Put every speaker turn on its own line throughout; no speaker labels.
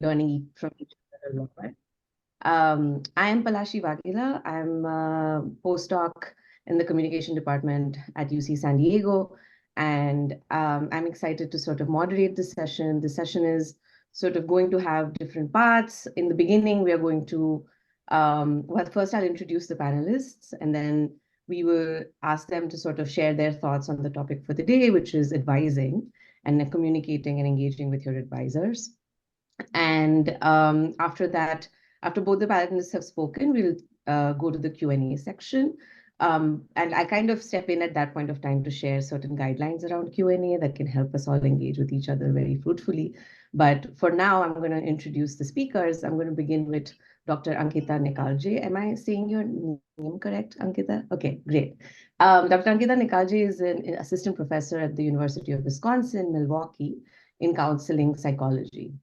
learning from each other a lot. I am Palashi Vaghela. I'm a postdoc in the communication department at UC San Diego, and I'm excited to sort of moderate this session. The session is sort of going to have different parts. In the beginning, we are going to, well, first I'll introduce the panelists, and then we will ask them to sort of share their thoughts on the topic for the day, which is advising and communicating and engaging with your advisors. And after that, after both the panelists have spoken, we'll go to the Q&A section. And I kind of step in at that point of time to share certain guidelines around Q&A that can help us all engage with each other very fruitfully. But for now, I'm going to introduce the speakers. I'm going to begin with Dr. Ankita Nikalje. Am I saying your name correct, Ankita? Okay, great. Dr. Ankita Nikalje is an assistant professor at the University of Wisconsin, Milwaukee, in counseling psychology.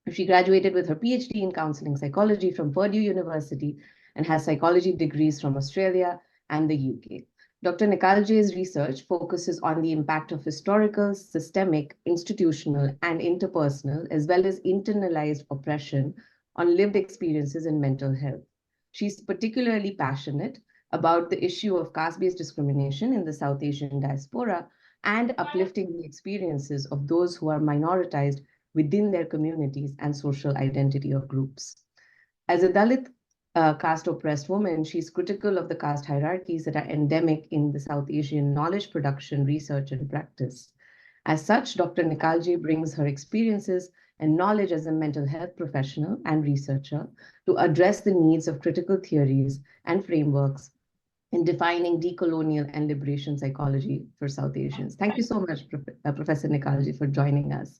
She graduated with her PhD in counseling psychology from Purdue University and has psychology degrees from Australia and the UK. Dr. Nikalje's research focuses on the impact of historical, systemic, institutional, and interpersonal, as well as internalized oppression on lived experiences in mental health. She's particularly passionate about the issue of caste-based discrimination in the South Asian diaspora and uplifting the experiences of those who are minoritized within their communities and social identity of groups. As a Dalit caste-oppressed woman, she's critical of the caste hierarchies that are endemic in the South Asian knowledge production, research, and practice. As such, Dr. Nikalje brings her experiences and knowledge as a mental health professional and researcher to address the needs of critical theories and frameworks in defining decolonial and liberation psychology for South Asians. Thank you so much, Professor Nikalje, for joining us.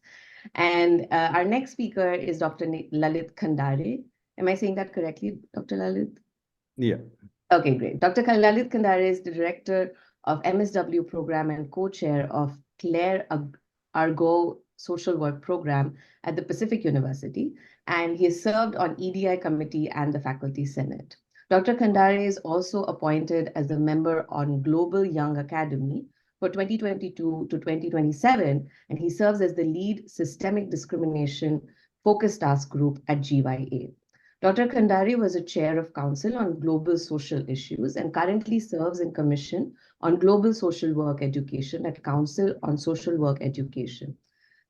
And our next speaker is Dr. Lalit Khandare. Am I saying that correctly, Dr. Lalit?
Yeah.
Okay, great. Dr. Lalit Khandare is the director of MSW program and co-chair of Claire Argo social work program at the Pacific University. And he has served on EDI committee and the faculty senate. Dr. Khandare is also appointed as a member on Global Young Academy for 2022 to 2027, and he serves as the lead systemic discrimination focus task group at GYA. Dr. Khandare was a chair of council on global social issues and currently serves in commission on global social work education at Council on Social Work Education.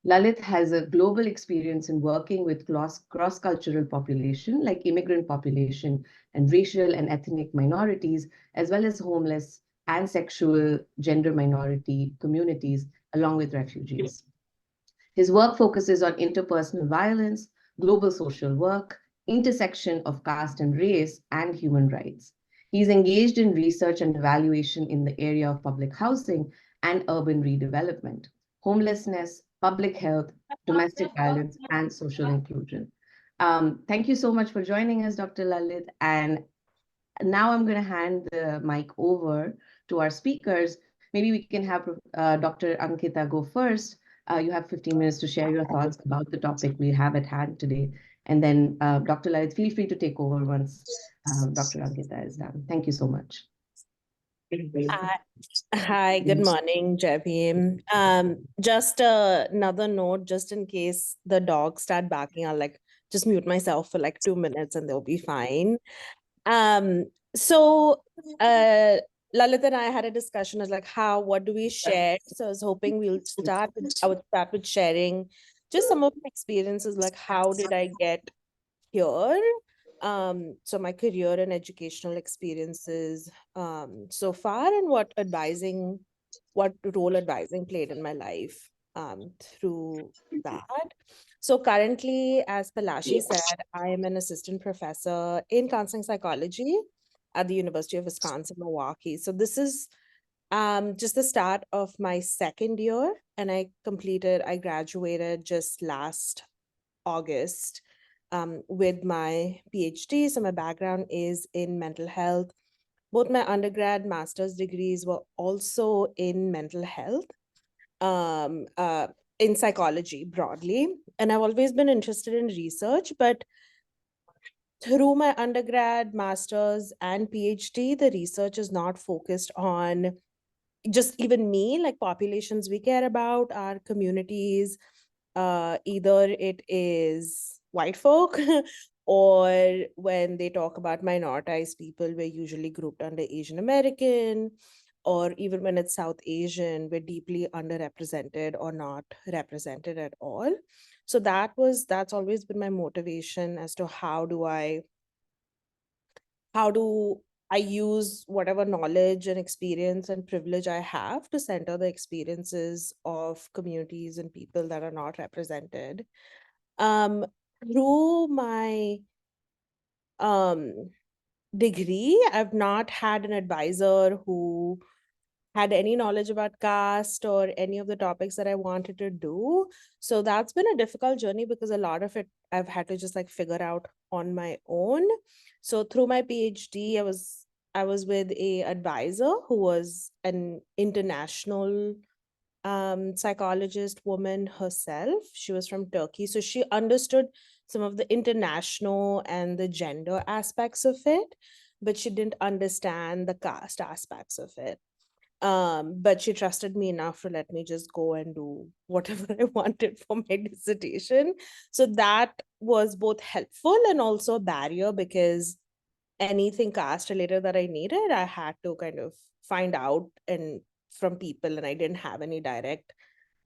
Lalit has a global experience in working with cross-cultural population like immigrant population and racial and ethnic minorities, as well as homeless and sexual gender minority communities, along with refugees. His work focuses on interpersonal violence, global social work, intersection of caste and race, and human rights. He's engaged in research and evaluation in the area of public housing and urban redevelopment, homelessness, public health, domestic violence, and social inclusion. Thank you so much for joining us, Dr. Lalit. And now I'm going to hand the mic over to our speakers. Maybe we can have Dr. Ankita go first. You have 15 minutes to share your thoughts about the topic we have at hand today. And then Dr. Lalit, feel free to take over once Dr. Ankita is done. Thank you so much.
Hi, good morning, Jabim. Just another note, just in case the dogs start barking, I'll just mute myself for 2 minutes and they'll be fine. So Lalit and I had a discussion as what do we share? So I was hoping I would start with sharing just some of my experiences, how did I get here? So my career and educational experiences so far, and what role advising played in my life through that. So currently, as Palashi said, I am an assistant professor in counseling psychology at the University of Wisconsin, Milwaukee. So this is just the start of my second year, and I graduated just last August with my PhD. So my background is in mental health. Both my undergrad, master's degrees were also in mental health, in psychology broadly. And I've always been interested in research, but through my undergrad, master's, and PhD, the research is not focused on just even me, populations we care about, our communities. Either it is white folk. Or when they talk about minoritized people, we're usually grouped under Asian American, or even when it's South Asian, we're deeply underrepresented or not represented at all. So that's always been my motivation as to how do I use whatever knowledge and experience and privilege I have to center the experiences of communities and people that are not represented. Um, through my um, degree, I've not had an advisor who had any knowledge about caste or any of the topics that I wanted to do. So that's been a difficult journey because a lot of it I've had to just like figure out on my own. So through my PhD, I was with a advisor who was an international psychologist woman herself. She was from Turkey. So she understood some of the international and the gender aspects of it, but she didn't understand the caste aspects of it. But she trusted me enough to let me just go and do whatever I wanted for my dissertation. So that was both helpful and also a barrier, because anything caste related that I needed, I had to kind of find out and from people, and I didn't have any direct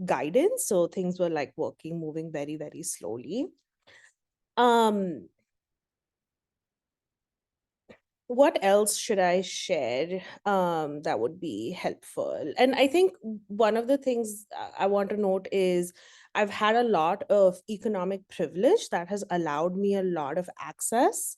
guidance. So things were like moving very, very slowly. Um, what else should I share that would be helpful? And I think one of the things I want to note is I've had a lot of economic privilege that has allowed me a lot of access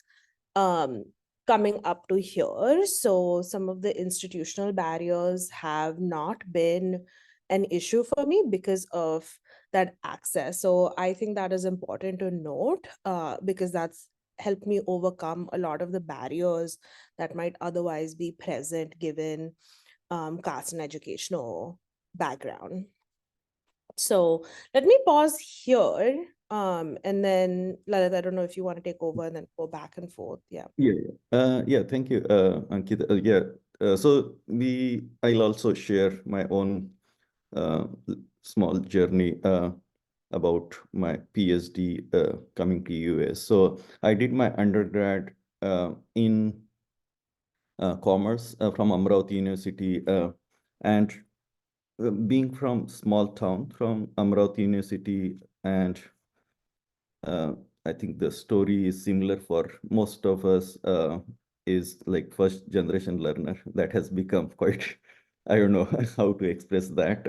um, coming up to here. So some of the institutional barriers have not been an issue for me because of that access. So I think that is important to note, because that's helped me overcome a lot of the barriers that might otherwise be present given caste and educational background. So let me pause here. And then Lalit, I don't know if you want to take over and then go back and forth. Yeah.
Yeah, thank you, Ankit. So I'll also share my own uh, small journey about my PhD coming to US. So I did my undergrad in commerce from Amravati University, and being from small town from Amravati University, and I think the story is similar for most of us, is like first generation learner that has become quite, I don't know how to express that.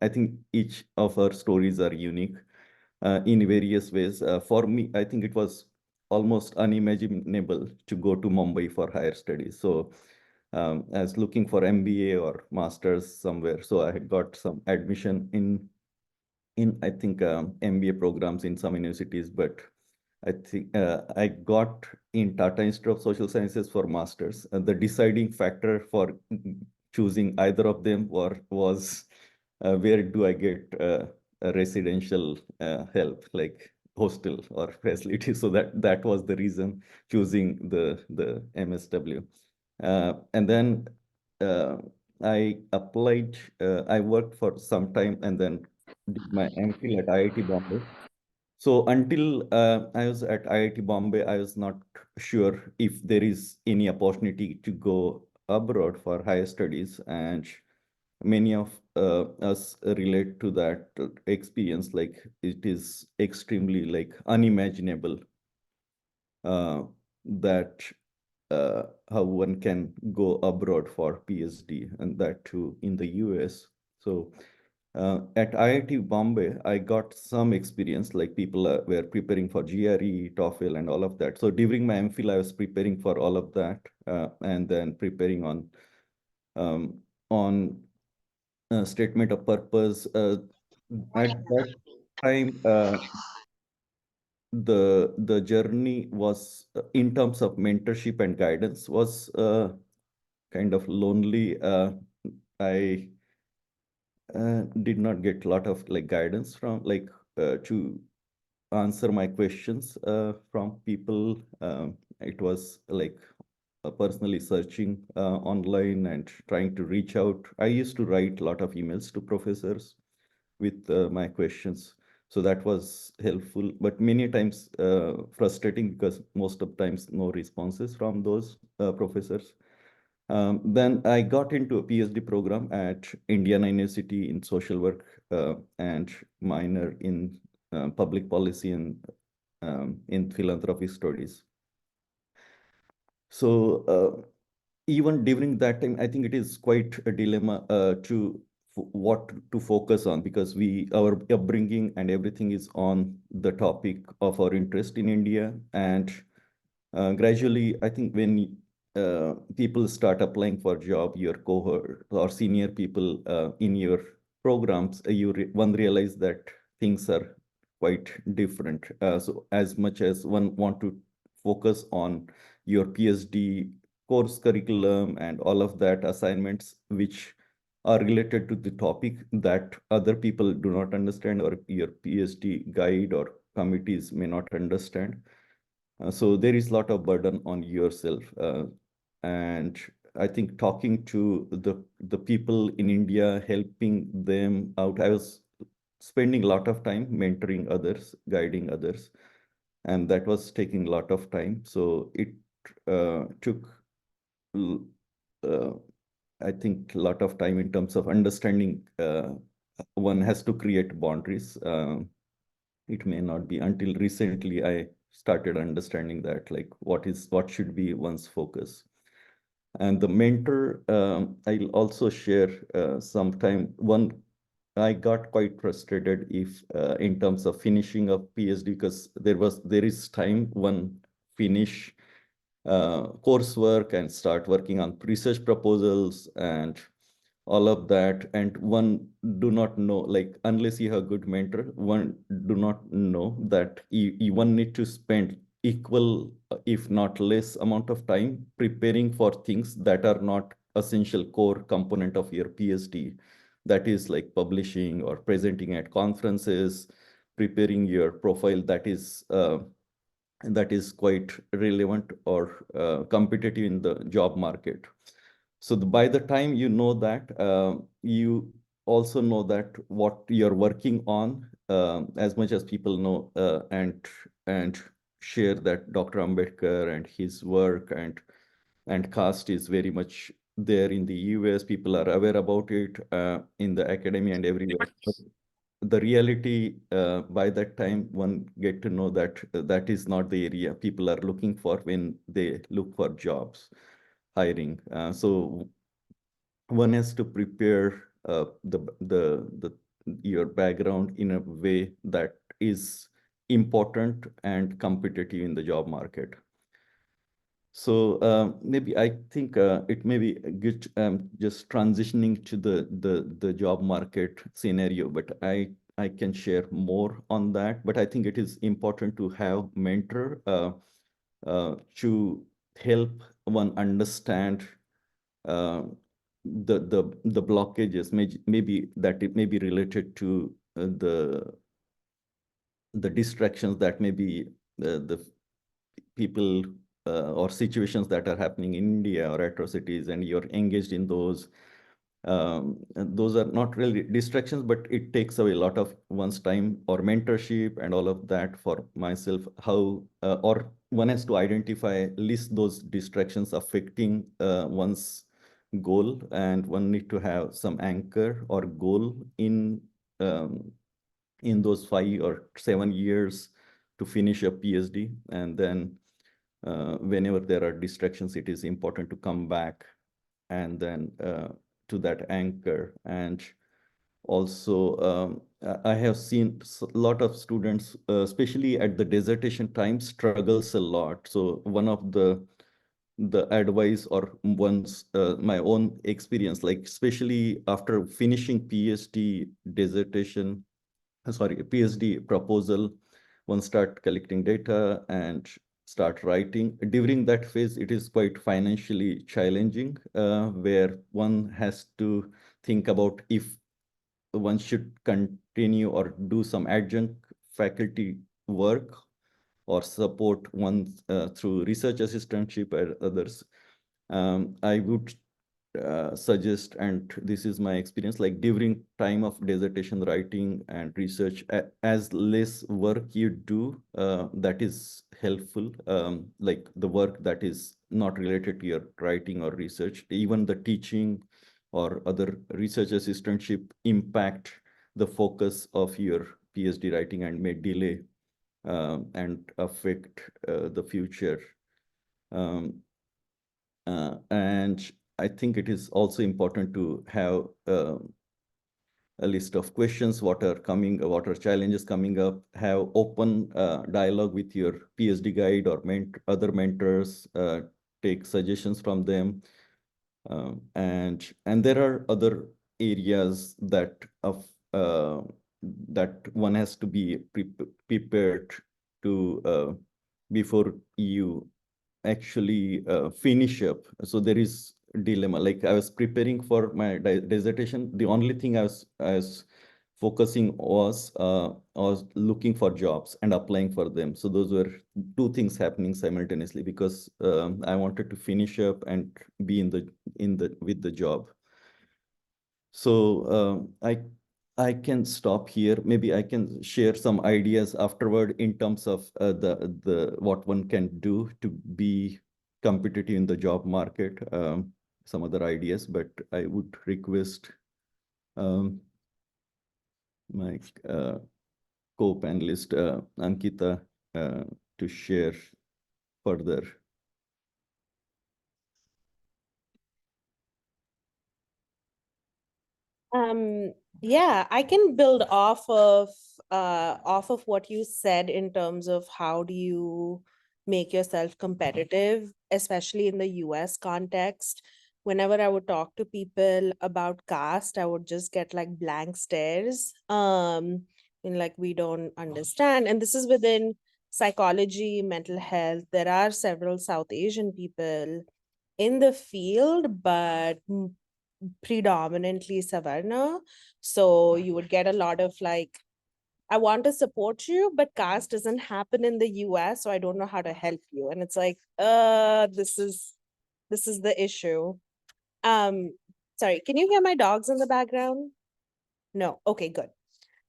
I think each of our stories are unique in various ways. For me, I think it was almost unimaginable to go to Mumbai for higher studies. So I was looking for MBA or master's somewhere. So I had got some admission in I think MBA programs in some universities, but I think I got in Tata Institute of Social Sciences for masters. The deciding factor for choosing either of them was where do I get a residential help, like hostel or facility. So that was the reason choosing the MSW. And then I applied. I worked for some time and then did my MPhil at IIT Bombay. So until I was at IIT Bombay, I was not sure if there is any opportunity to go abroad for higher studies, and many of us relate to that experience. Like it is extremely like unimaginable that how one can go abroad for PhD, and that too in the US. So at IIT Bombay, I got some experience, like people were preparing for GRE, TOEFL, and all of that. So during my MPhil, I was preparing for all of that, and then preparing on statement of purpose. At that time, the journey was, in terms of mentorship and guidance, was kind of lonely. I did not get a lot of like guidance from like to answer my questions from people. It was like personally searching online and trying to reach out. I used to write a lot of emails to professors with my questions. So that was helpful, but many times frustrating because most of times no responses from those professors. Then I got into a PhD program at Indiana University in social work and minor in public policy and in philanthropy studies. So even during that time, I think it is quite a dilemma to what to focus on, because our upbringing and everything is on the topic of our interest in India. And gradually, I think when people start applying for job, your cohort or senior people in your programs, one realize that things are quite different. So as much as one want to focus on your PhD course curriculum and all of that assignments, which are related to the topic that other people do not understand, or your PhD guide or committees may not understand. So there is a lot of burden on yourself. And I think talking to the people in India, helping them out, I was spending a lot of time mentoring others, guiding others, and that was taking a lot of time. So it took, I think, a lot of time in terms of understanding. One has to create boundaries. It may not be until recently I started understanding that, like, what should be one's focus. And the mentor, I'll also share sometime. I got quite frustrated if in terms of finishing a PhD, because there is time one finish coursework and start working on research proposals and all of that, and one do not know, like, unless you have good mentor, one do not know that you one need to spend equal, if not less amount of time preparing for things that are not essential core component of your PhD. That is like publishing or presenting at conferences, preparing your profile that is quite relevant or competitive in the job market. So by the time you know that, you also know that what you're working on, as much as people know and share that Dr. Ambedkar and his work and caste is very much there in the US. People are aware about it in the academia and everywhere. But the reality, by that time, one get to know that that is not the area people are looking for when they look for jobs, hiring. So one has to prepare your background in a way that is important and competitive in the job market. So maybe I think it may be good just transitioning to the job market scenario, but I can share more on that. But I think it is important to have mentor to help one understand the blockages, maybe that it may be related to the distractions that may be the people or situations that are happening in India or atrocities, and you're engaged in those. And those are not really distractions, but it takes away a lot of one's time or mentorship and all of that. For myself, how or one has to identify, list those distractions affecting one's goal, and one need to have some anchor or goal in those 5 or 7 years to finish a PhD. And then whenever there are distractions, it is important to come back and then to that anchor. And also, I have seen a lot of students, especially at the dissertation time, struggles a lot. So one of the advice or one's my own experience, like especially after finishing PhD dissertation, sorry, PhD proposal, one start collecting data and start writing. During that phase, it is quite financially challenging, where one has to think about if one should continue or do some adjunct faculty work or support one through research assistantship and others. I would suggest, and this is my experience, like during time of dissertation writing and research, as less work you do, that is helpful. Like the work that is not related to your writing or research, even the teaching or other research assistantship impact the focus of your PhD writing and may delay and affect the future. And I think it is also important to have a list of questions, what are challenges coming up, have open dialogue with your PhD guide or other mentors, take suggestions from them. And there are other areas that one has to be prepared to before you actually finish up. So there is a dilemma. Like I was preparing for my dissertation. The only thing I was focusing was looking for jobs and applying for them. So those were two things happening simultaneously, because I wanted to finish up and be with the job. So I can stop here. Maybe I can share some ideas afterward in terms of the what one can do to be competitive in the job market. Some other ideas, but I would request my co-panelist Ankita to share further.
Yeah, I can build off of what you said in terms of how do you make yourself competitive, especially in the US context. Whenever I would talk to people about caste, I would just get like blank stares. And like we don't understand. And this is within psychology, mental health. There are several South Asian people in the field, but predominantly Savarna. So you would get a lot of like, I want to support you, but caste doesn't happen in the US, so I don't know how to help you. And it's like, this is the issue. Sorry, can you hear my dogs in the background? No. Okay, good.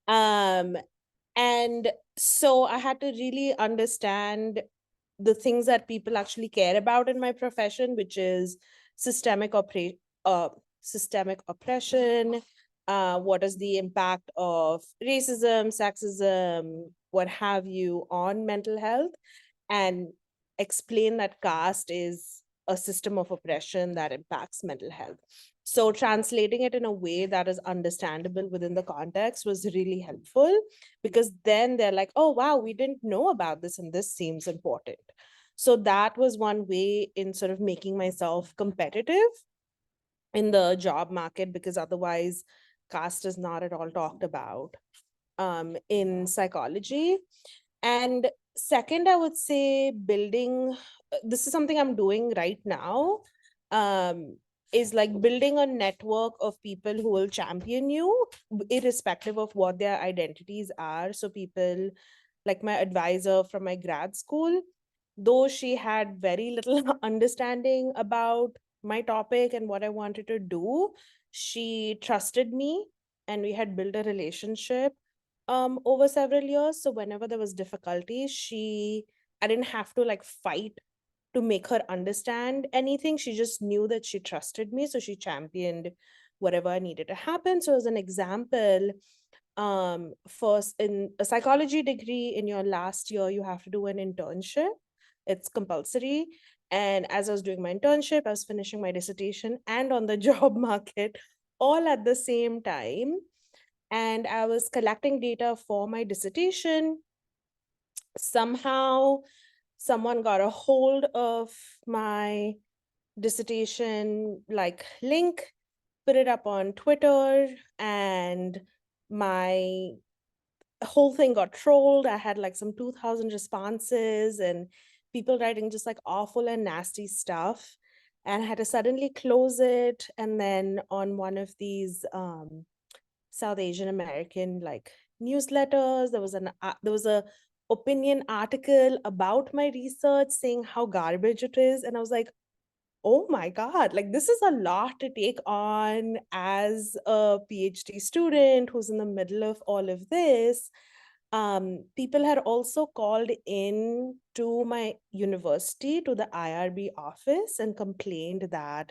And so I had to really understand the things that people actually care about in my profession, which is systemic systemic oppression. What is the impact of racism, sexism, what have you on mental health, and explain that caste is a system of oppression that impacts mental health. So translating it in a way that is understandable within the context was really helpful, because then they're like, oh, wow, we didn't know about this and this seems important. So that was one way in sort of making myself competitive in the job market, because otherwise caste is not at all talked about in psychology. And second, I would say building, this is something I'm doing right now, is like building a network of people who will champion you, irrespective of what their identities are. So people like my advisor from my grad school, though she had very little understanding about my topic and what I wanted to do, she trusted me and we had built a relationship over several years. So whenever there was difficulty, I didn't have to like fight to make her understand anything. She just knew that she trusted me, so she championed whatever needed to happen. So as an example, first in a psychology degree, in your last year you have to do an internship. It's compulsory. And as I was doing my internship, I was finishing my dissertation and on the job market all at the same time. And I was collecting data for my dissertation. Somehow someone got a hold of my dissertation like link, put it up on Twitter, and my whole thing got trolled. I had like some 2,000 responses and people writing just like awful and nasty stuff. And I had to suddenly close it. And then on one of these South Asian American like newsletters, there was a opinion article about my research saying how garbage it is. And I was like, oh my God, like this is a lot to take on as a PhD student who's in the middle of all of this. People had also called in to my university, to the IRB office, and complained that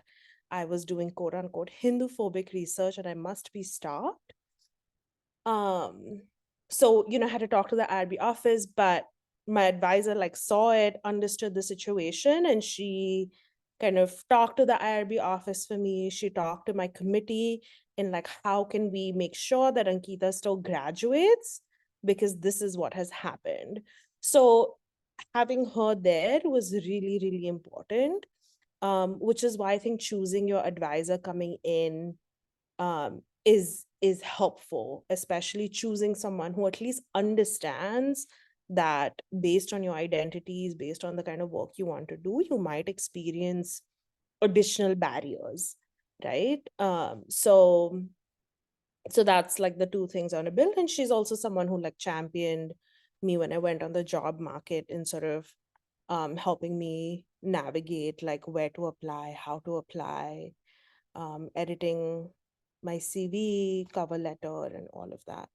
I was doing quote unquote Hindu-phobic research and I must be stopped. So, I had to talk to the IRB office, but my advisor like saw it, understood the situation, and she kind of talked to the IRB office for me. She talked to my committee in like, how can we make sure that Ankita still graduates? Because this is what has happened. So having her there was really, really important, which is why I think choosing your advisor coming in is helpful, especially choosing someone who at least understands that based on your identities, based on the kind of work you want to do, you might experience additional barriers, right? So that's like the two things on a bill. And she's also someone who like championed me when I went on the job market in sort of helping me navigate like where to apply, how to apply, editing my CV, cover letter, and all of that.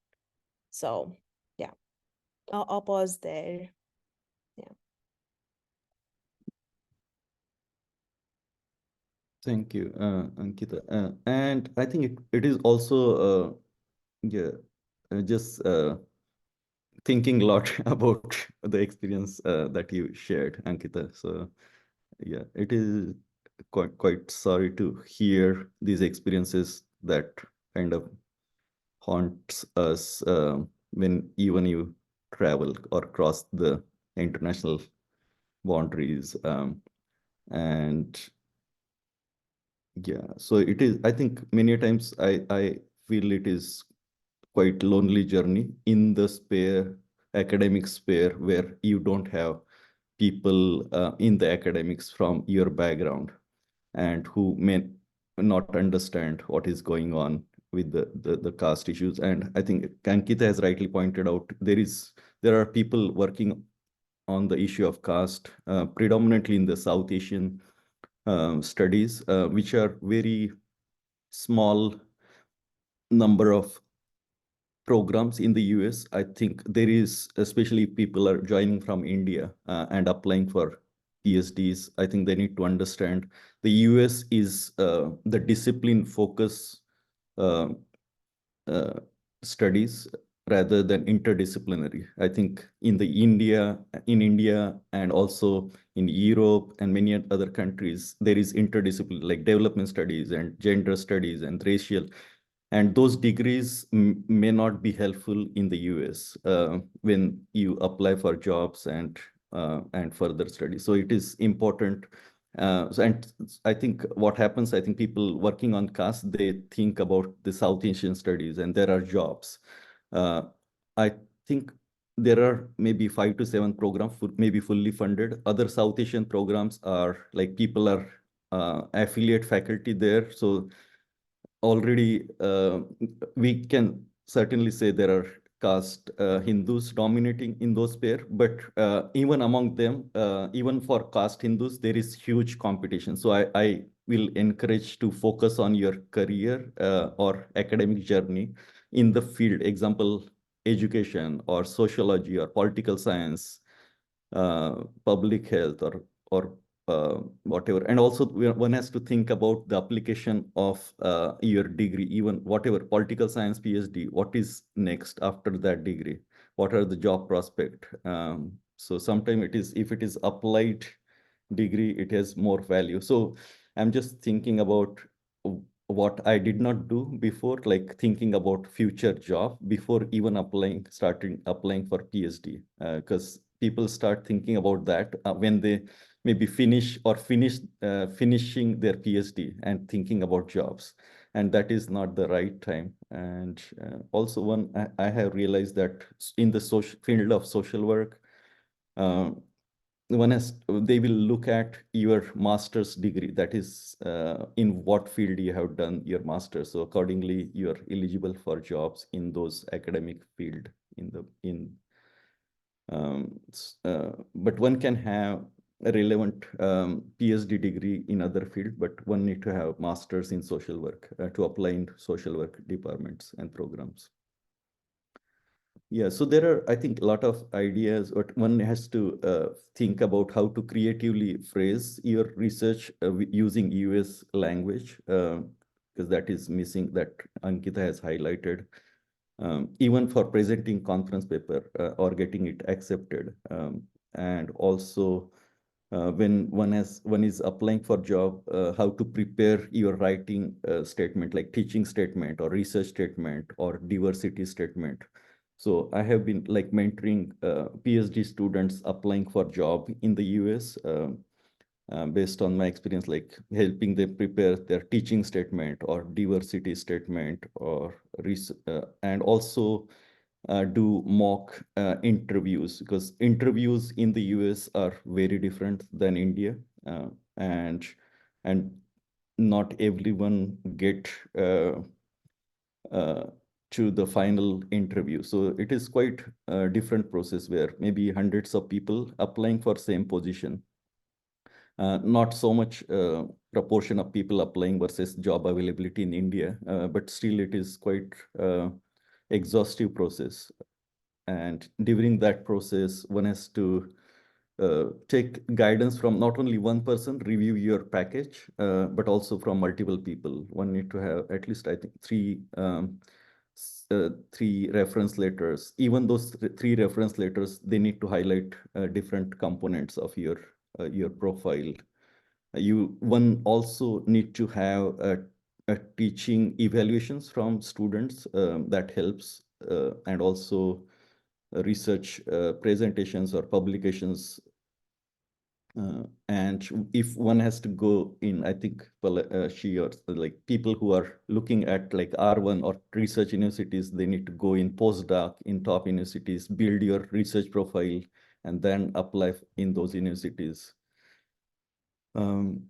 So yeah, I'll pause there. Yeah.
Thank you, Ankita. And I think it is also, just thinking a lot about the experience that you shared, Ankita. So yeah, it is quite sorry to hear these experiences that kind of haunts us when even you travel or cross the international boundaries. And yeah, so it is, I think many times I feel it is quite lonely journey in the academic sphere where you don't have people in the academics from your background and who may not understand what is going on with the caste issues. And I think Kankita has rightly pointed out, there are people working on the issue of caste, predominantly in the South Asian studies, which are very small number of programs in the US. I think there is, especially if people are joining from India and applying for PhDs, I think they need to understand the US is the discipline focus uh, uh, studies rather than interdisciplinary. I think in India and also in Europe and many other countries, there is interdiscipline like development studies and gender studies and racial, and those degrees may not be helpful in the US when you apply for jobs and further studies. So it is important. And I think what happens, I think people working on caste, they think about the South Asian studies and there are jobs. I think there are maybe 5 to 7 programs, maybe fully funded. Other South Asian programs are like people are affiliate faculty there. So already we can certainly say there are caste Hindus dominating in those pair, but even among them, even for caste Hindus, there is huge competition. So I will encourage to focus on your career or academic journey in the field, example, education or sociology or political science, public health or whatever. And also one has to think about the application of your degree, even whatever political science PhD, what is next after that degree? What are the job prospect? So sometimes if it is applied degree, it has more value. So I'm just thinking about what I did not do before, like thinking about future job before even starting applying for PhD, because people start thinking about that when they maybe finishing their PhD and thinking about jobs, and that is not the right time. And also I have realized that in the field of social work, they will look at your master's degree, that is in what field you have done your master's. So accordingly, you are eligible for jobs in those academic field but one can have a relevant PhD degree in other field, but one need to have masters in social work to apply in social work departments and programs. Yeah, so there are, I think, a lot of ideas, but one has to think about how to creatively phrase your research using US language, because that is missing, that Ankita has highlighted. Even for presenting conference paper or getting it accepted. And also when one is applying for job, how to prepare your writing statement, like teaching statement or research statement or diversity statement. So I have been like mentoring PhD students applying for job in the US. Based on my experience, like helping them prepare their teaching statement or diversity statement, or and also do mock interviews, because interviews in the US are very different than India, and not everyone get uh, to the final interview. So it is quite a different process where maybe hundreds of people applying for same position. Not so much proportion of people applying versus job availability in India, but still it is quite exhaustive process. And during that process, one has to take guidance from not only one person, review your package, but also from multiple people. One need to have at least, I think, three reference letters. Even those three reference letters, they need to highlight different components of your profile. One also need to have a teaching evaluations from students, that helps, and also research presentations or publications. And if one has to go in, I think she or like people who are looking at like R1 or research universities, they need to go in postdoc in top universities, build your research profile, and then apply in those universities.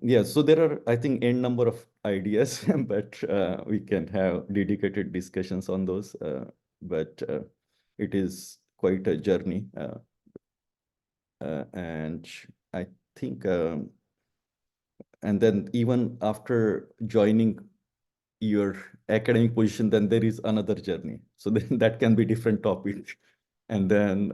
Yeah, so there are, I think, n number of ideas, but we can have dedicated discussions on those. But it is quite a journey, and I think, and then even after joining your academic position, then there is another journey. So then that can be different topic. And then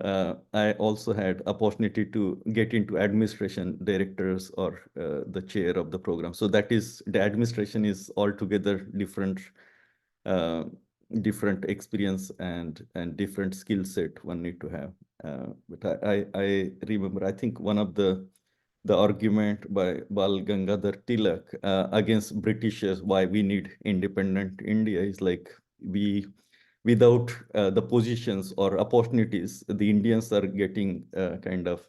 I also had opportunity to get into administration directors or the chair of the program. So that is, the administration is altogether different, different experience and different skill set one need to have. But I remember, I think one of the argument by Bal Gangadhar Tilak against Britishers why we need independent India is like, without the positions or opportunities, the Indians are getting kind of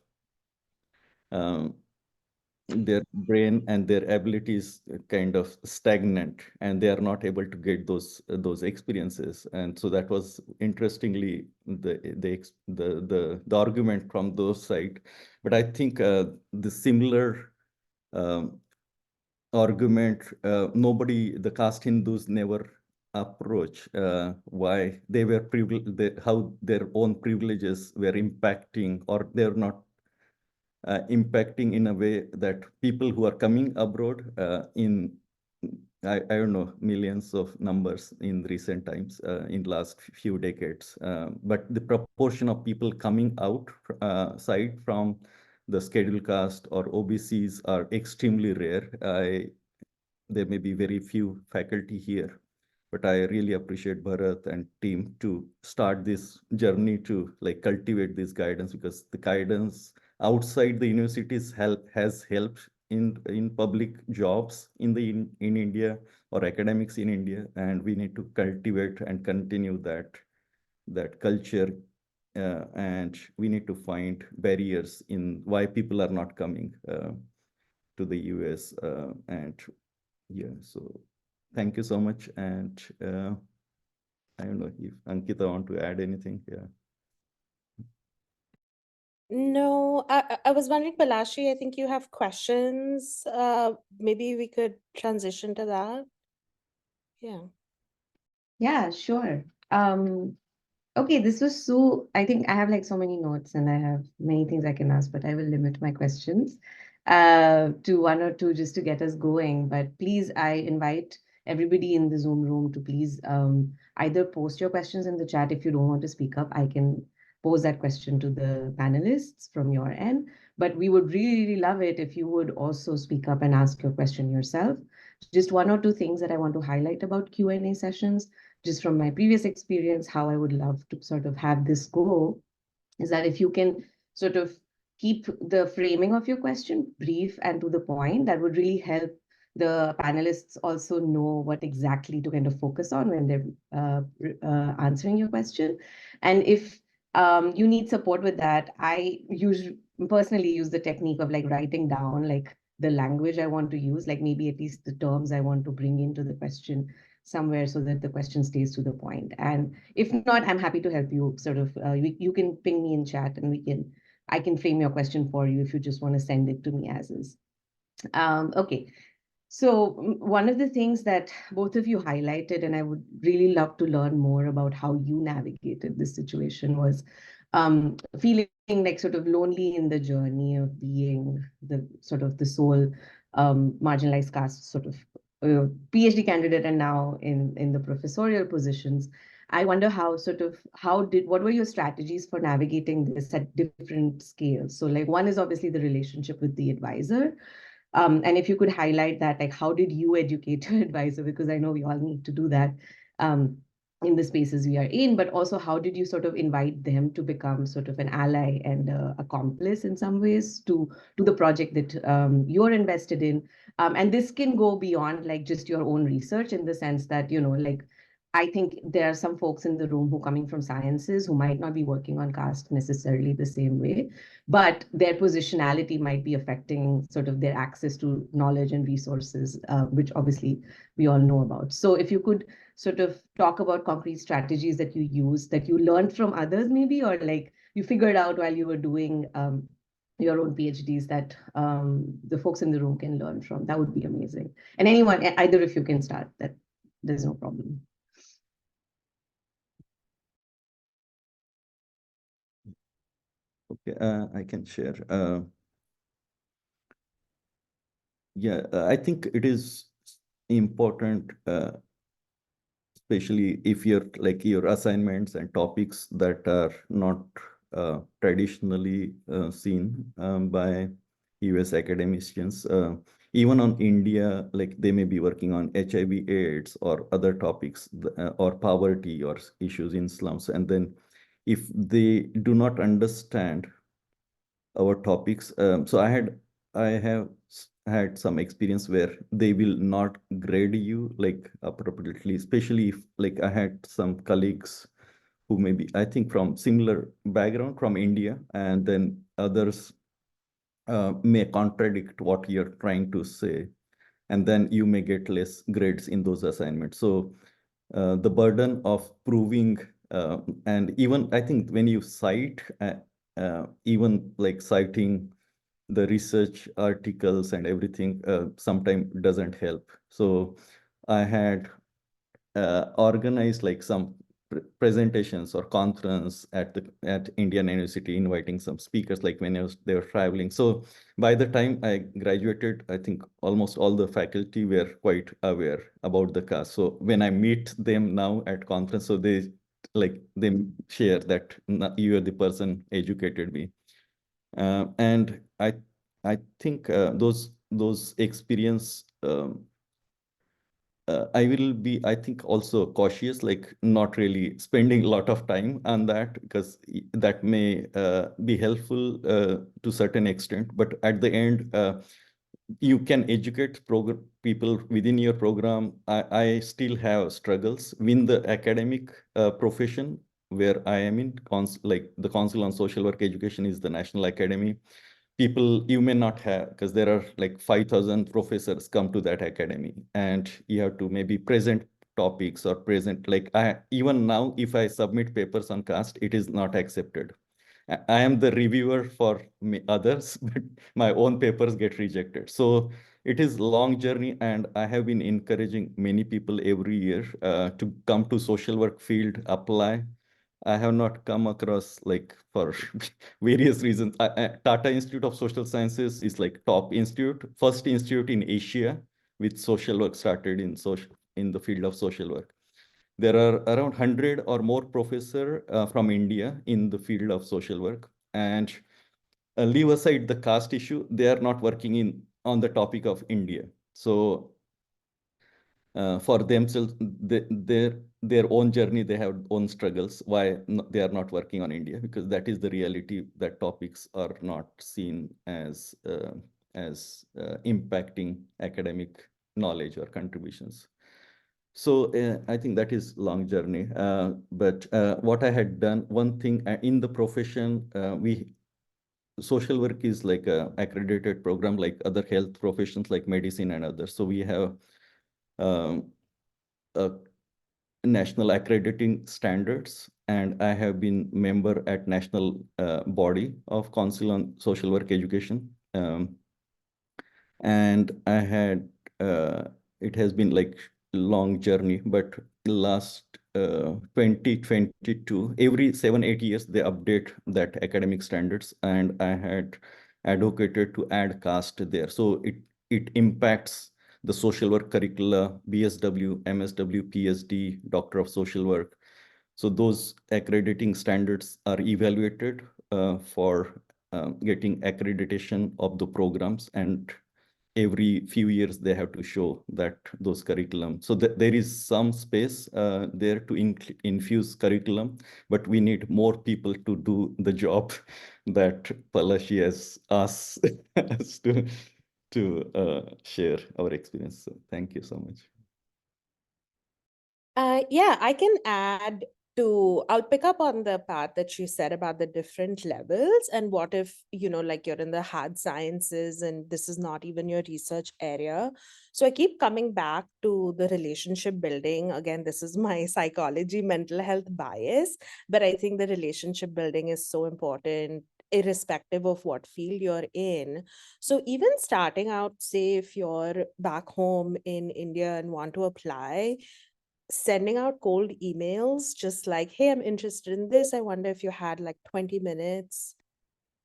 their brain and their abilities kind of stagnant, and they are not able to get those experiences. And so that was interestingly the argument from those side. But I think the similar argument, nobody, the caste Hindus never approach why they were privileged, how their own privileges were impacting, or they're not impacting in a way that people who are coming abroad in, I don't know, millions of numbers in recent times, in last few decades. But the proportion of people coming out side from the scheduled caste or OBCs are extremely rare. There may be very few faculty here, but I really appreciate Bharat and team to start this journey to like cultivate this guidance, because the guidance outside the universities has helped in public jobs in India or academics in India, and we need to cultivate and continue that culture, and we need to find barriers in why people are not coming to the US, and yeah, so thank you so much. And I don't know if Ankita want to add anything. Yeah.
No, I was wondering, Palashi, I think you have questions. Maybe we could transition to that. Yeah.
Yeah, sure. Okay, this was so, I think I have like so many notes and I have many things I can ask, but I will limit my questions to one or two just to get us going. But please, I invite everybody in the Zoom room to please either post your questions in the chat. If you don't want to speak up, I can pose that question to the panelists from your end. But we would really, really love it if you would also speak up and ask your question yourself. Just one or two things that I want to highlight about Q&A sessions just from my previous experience, how I would love to sort of have this go is that if you can sort of keep the framing of your question brief and to the point, that would really help the panelists also know what exactly to kind of focus on when they're answering your question. And if you need support with that, I personally use the technique of like writing down like the language I want to use, like maybe at least the terms I want to bring into the question somewhere so that the question stays to the point. And if not, I'm happy to help you sort of, you can ping me in chat and I can frame your question for you if you just want to send it to me as is. Okay. So one of the things that both of you highlighted, and I would really love to learn more about how you navigated this situation, was feeling like sort of lonely in the journey of being the sort of the sole marginalized caste sort of PhD candidate and now in the professorial positions. I wonder what were your strategies for navigating this at different scales? So like one is obviously the relationship with the advisor. And if you could highlight that, like how did you educate your advisor? Because I know we all need to do that in the spaces we are in, but also how did you sort of invite them to become sort of an ally and accomplice in some ways to the project that you're invested in? And this can go beyond like just your own research in the sense that, like I think there are some folks in the room who coming from sciences who might not be working on caste necessarily the same way, but their positionality might be affecting sort of their access to knowledge and resources, which obviously we all know about. So if you could sort of talk about concrete strategies that you use, that you learned from others maybe, or like you figured out while you were doing your own PhDs that the folks in the room can learn from, that would be amazing. And anyone, either if you can start, that there's no problem.
Okay, I can share. Yeah, I think it is important, especially if your assignments and topics that are not traditionally seen by US academicians. Even on India, like they may be working on HIV/AIDS or other topics, or poverty or issues in slums. And then if they do not understand our topics, so I have had some experience where they will not grade you like appropriately, especially if like I had some colleagues who may be, I think, from similar background from India, and then others may contradict what you're trying to say, and then you may get less grades in those assignments. So the burden of proving, and even I think when you cite, even like citing the research articles and everything, sometimes doesn't help. So I had organized like some presentations or conference at Indian University, inviting some speakers like when they were traveling. So by the time I graduated, I think almost all the faculty were quite aware about the caste. So when I meet them now at conference, so they share that you are the person educated me. And I think those experience, I will be, I think, also cautious, like not really spending a lot of time on that, because that may be helpful to certain extent. But at the end, you can educate people within your program. I still have struggles within the academic profession where I am in. Like the Council on Social Work Education is the national academy. People you may not have, because there are like 5,000 professors come to that academy, and you have to maybe present topics or present, like even now, if I submit papers on caste, it is not accepted. I am the reviewer for others, but my own papers get rejected. So it is long journey, and I have been encouraging many people every year to come to social work field, apply, I have not come across, like, for various reasons. Tata Institute of Social Sciences is like top institute, first institute in Asia with social work started in the field of social work. There are around 100 or more professors from India in the field of social work. And leave aside the caste issue, they are not working on the topic of India. So for themselves, their own journey, they have own struggles, why they are not working on India, because that is the reality, that topics are not seen as impacting academic knowledge or contributions. So I think that is long journey. But what I had done, one thing in the profession, social work is like a accredited program like other health professions like medicine and others. So we have a national accrediting standards, and I have been member at national body of Council on Social Work Education. And I had, it has been like long journey, but last 2022, every 7-8 years, they update that academic standards, and I had advocated to add caste there. So it impacts the social work curricula, BSW, MSW, PhD, Doctor of Social Work. So those accrediting standards are evaluated for getting accreditation of the programs, and every few years they have to show that those curriculum. So there is some space there to infuse curriculum, but we need more people to do the job that Palashi has asked us to share our experience. So thank you so much.
Yeah, I can add I'll pick up on the part that you said about the different levels, and what if, like you're in the hard sciences and this is not even your research area. So I keep coming back to the relationship building. Again, this is my psychology, mental health bias, but I think the relationship building is so important irrespective of what field you're in. So even starting out, say if you're back home in India and want to apply, sending out cold emails, just like, hey, I'm interested in this. I wonder if you had like 20 minutes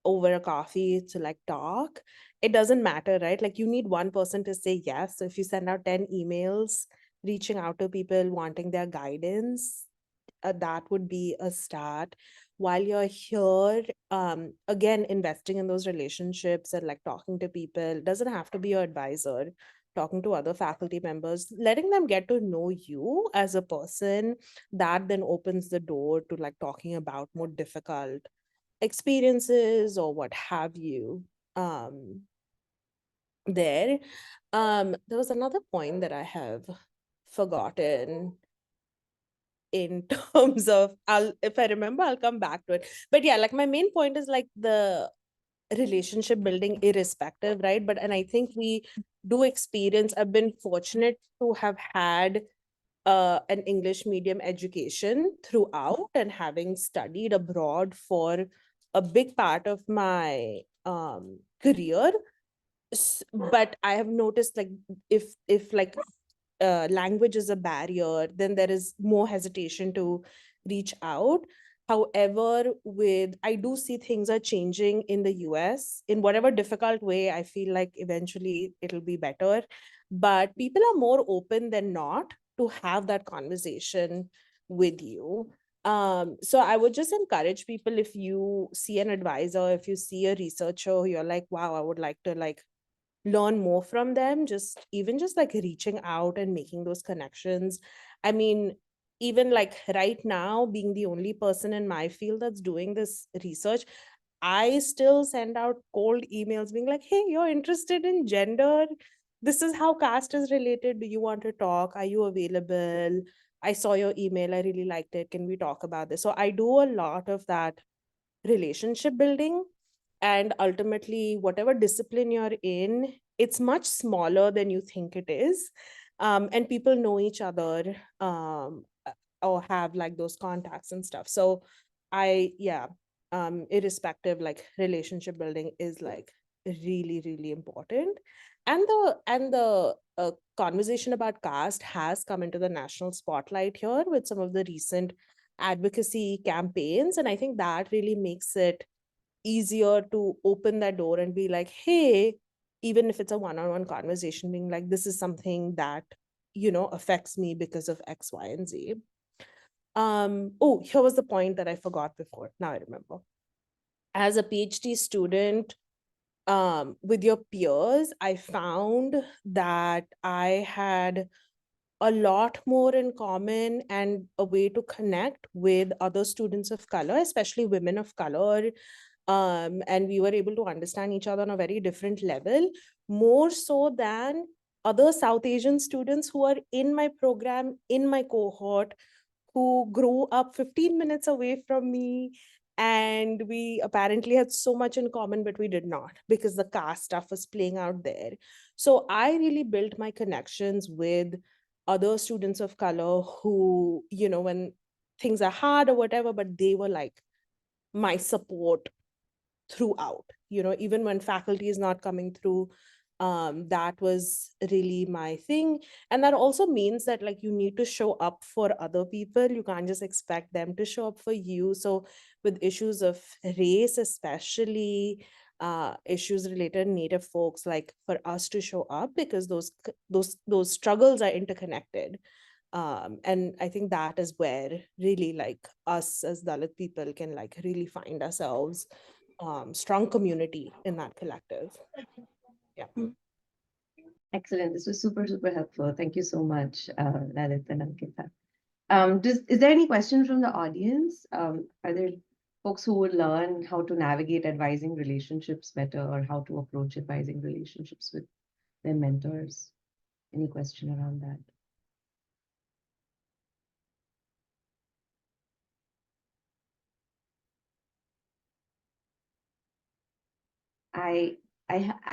over a coffee to like talk. It doesn't matter, right? Like you need one person to say yes. So if you send out 10 emails, reaching out to people, wanting their guidance, that would be a start. While you're here, again, investing in those relationships and like talking to people, doesn't have to be your advisor, talking to other faculty members, letting them get to know you as a person, that then opens the door to like talking about more difficult experiences or what have you. There was another point that I have forgotten in terms of, if I remember, I'll come back to it. But yeah, like my main point is like the relationship building irrespective, right? And I think we do experience, I've been fortunate to have had an English medium education throughout, and having studied abroad for a big part of my career. But I have noticed, like, if like language is a barrier, then there is more hesitation to reach out. However, I do see things are changing in the US in whatever difficult way. I feel like eventually it'll be better, but people are more open than not to have that conversation with you. So I would just encourage people, if you see an advisor, if you see a researcher, you're like, wow, I would like to like learn more from them, just like reaching out and making those connections. I mean, even like right now, being the only person in my field that's doing this research, I still send out cold emails being like, hey, you're interested in gender, this is how caste is related, do you want to talk, are you available, I saw your email, I really liked it, can we talk about this? So I do a lot of that relationship building. And ultimately, whatever discipline you're in, it's much smaller than you think it is. And people know each other, or have like those contacts and stuff. So irrespective, like relationship building is like really, really important. And the conversation about caste has come into the national spotlight here with some of the recent advocacy campaigns. And I think that really makes it easier to open that door and be like, hey, even if it's a one-on-one conversation, being like, this is something that, affects me because of X, Y, and Z. Oh, here was the point that I forgot before. Now I remember. As a PhD student, with your peers, I found that I had a lot more in common and a way to connect with other students of color, especially women of color. And we were able to understand each other on a very different level, more so than other South Asian students who are in my program, in my cohort, who grew up 15 minutes away from me. And we apparently had so much in common, but we did not, because the caste stuff was playing out there. So I really built my connections with other students of color who, when things are hard or whatever, but they were like my support throughout, even when faculty is not coming through. That was really my thing. And that also means that like you need to show up for other people. You can't just expect them to show up for you. So with issues of race, especially issues related to Native folks, like for us to show up, because those struggles are interconnected. And I think that is where really like us as Dalit people can like really find ourselves, strong community in that collective. Yeah.
Excellent. This was super, super helpful. Thank you so much, Lalit and Ankita. Is there any question from the audience? Are there folks who would learn how to navigate advising relationships better, or how to approach advising relationships with their mentors? Any question around that?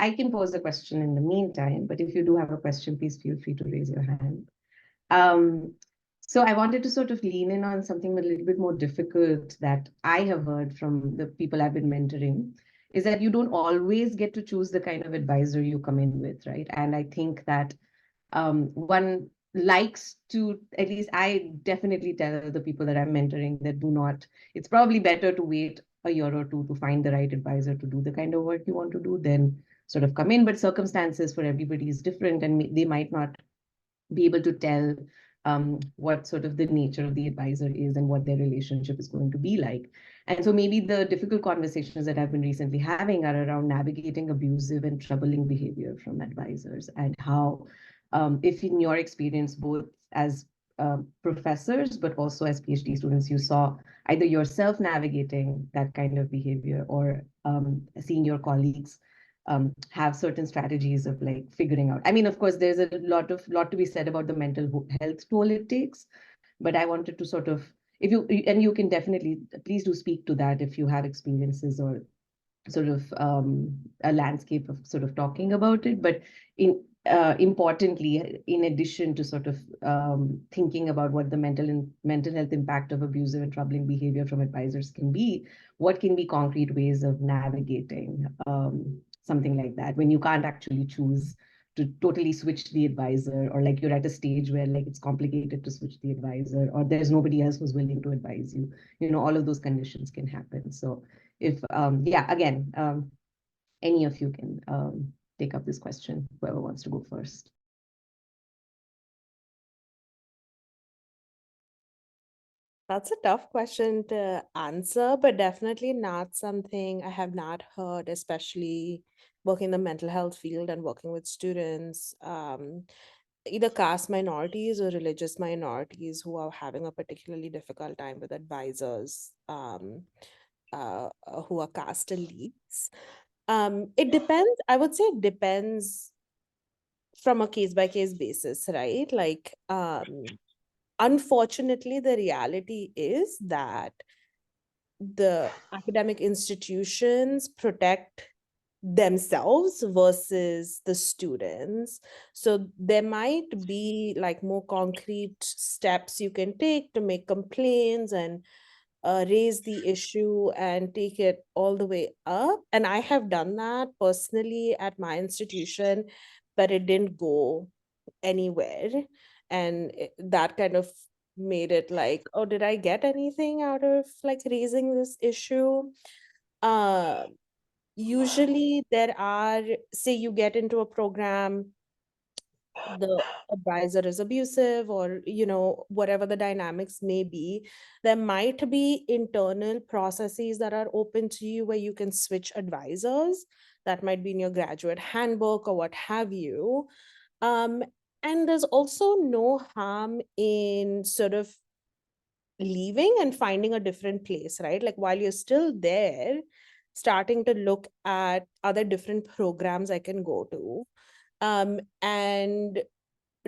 I can pose a question in the meantime, but if you do have a question, please feel free to raise your hand. So I wanted to sort of lean in on something a little bit more difficult that I have heard from the people I've been mentoring, is that you don't always get to choose the kind of advisor you come in with, right? And I think that one likes to, at least I definitely tell the people that I'm mentoring that do not, it's probably better to wait a year or two to find the right advisor to do the kind of work you want to do than sort of come in. But circumstances for everybody is different, and they might not be able to tell what sort of the nature of the advisor is and what their relationship is going to be like. And so maybe the difficult conversations that I've been recently having are around navigating abusive and troubling behavior from advisors, and how, if in your experience, both as professors, but also as PhD students, you saw either yourself navigating that kind of behavior, or seeing your colleagues have certain strategies of like figuring out. I mean, of course, there's a lot to be said about the mental health toll it takes, but I wanted to sort of, if you, and you can definitely, please do speak to that if you have experiences or sort of a landscape of sort of talking about it. But importantly, in addition to sort of thinking about what the mental health impact of abusive and troubling behavior from advisors can be, what can be concrete ways of navigating something like that when you can't actually choose to totally switch the advisor, or like you're at a stage where like it's complicated to switch the advisor, or there's nobody else who's willing to advise you. All of those conditions can happen. So if yeah, again, any of you can take up this question, whoever wants to go first.
That's a tough question to answer, but definitely not something I have not heard, especially working in the mental health field and working with students, either caste minorities or religious minorities who are having a particularly difficult time with advisors who are caste elites. It depends. I would say it depends from a case-by-case basis, right? Like, unfortunately, the reality is that the academic institutions protect themselves versus the students. So there might be like more concrete steps you can take to make complaints and raise the issue and take it all the way up. And I have done that personally at my institution, but it didn't go anywhere. And that kind of made it like, oh, did I get anything out of like raising this issue? Uh, Usually there are, say you get into a program, the advisor is abusive, or whatever the dynamics may be, there might be internal processes that are open to you where you can switch advisors. That might be in your graduate handbook or what have you. um, and there's also no harm in sort of leaving and finding a different place, right? Like while you're still there, starting to look at other different programs I can go to, and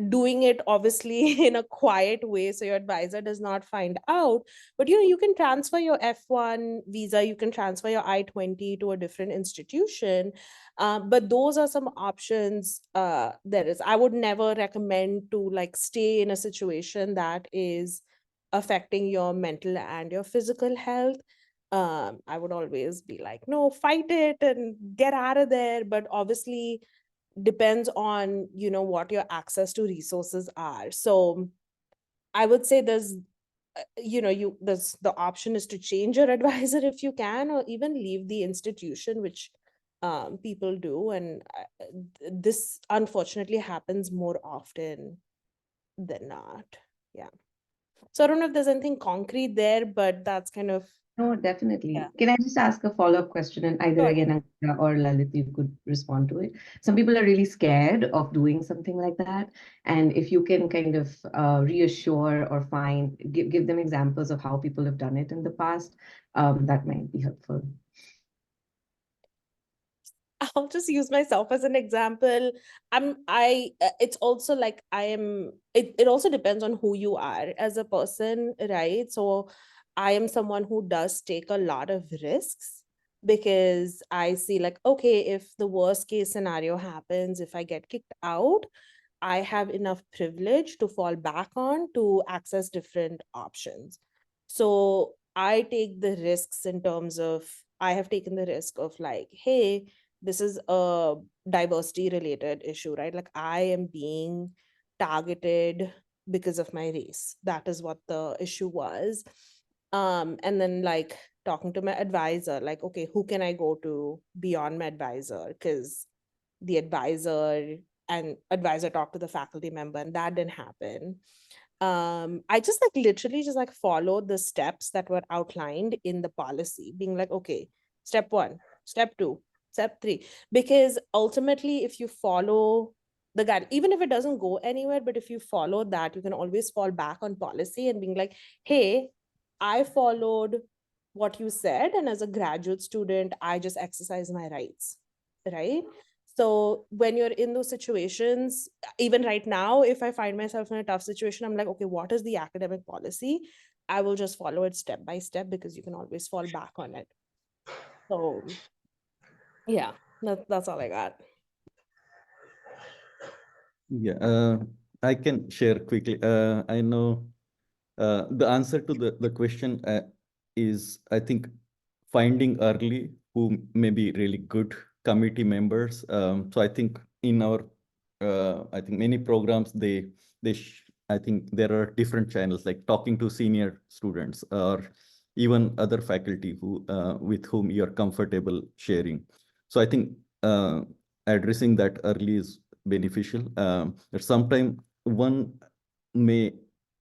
doing it obviously in a quiet way so your advisor does not find out. But you can transfer your F1 visa, you can transfer your I-20 to a different institution. But those are some options. There is, I would never recommend to like stay in a situation that is affecting your mental and your physical health. I would always be like, no, fight it and get out of there. But obviously depends on what your access to resources are. So I would say there's there's the option is to change your advisor if you can, or even leave the institution, which people do. And this unfortunately happens more often than not. Yeah. So I don't know if there's anything concrete there, but that's kind of.
No, definitely.
Yeah.
Can I just ask a follow-up question, and either
Sure.
again Ankita or Lalit, you could respond to it. Some people are really scared of doing something like that, and if you can kind of reassure or give them examples of how people have done it in the past, that might be helpful.
I'll just use myself as an example. It's also like it also depends on who you are as a person, right? So I am someone who does take a lot of risks because I see like, okay, if the worst case scenario happens, if I get kicked out, I have enough privilege to fall back on to access different options. So I take the risks in terms of, I have taken the risk of like, hey, this is a diversity related issue, right? Like I am being targeted because of my race. That is what the issue was. And then like talking to my advisor, like, okay, who can I go to beyond my advisor? Because the advisor talked to the faculty member, and that didn't happen. I just like literally just like followed the steps that were outlined in the policy, being like, okay, step 1, step 2, step 3. Because ultimately, if you follow the guide, even if it doesn't go anywhere, but if you follow that, you can always fall back on policy and being like, hey, I followed what you said, and as a graduate student, I just exercise my rights, right? So when you're in those situations, even right now, if I find myself in a tough situation, I'm like, okay, what is the academic policy? I will just follow it step by step, because you can always fall back on it. So yeah, that's all I got.
Yeah, I can share quickly. I know the answer to the question is, I think, finding early who may be really good committee members. So I think in our, I think many programs, I think there are different channels, like talking to senior students or even other faculty who with whom you are comfortable sharing. So I think addressing that early is beneficial. But sometimes one may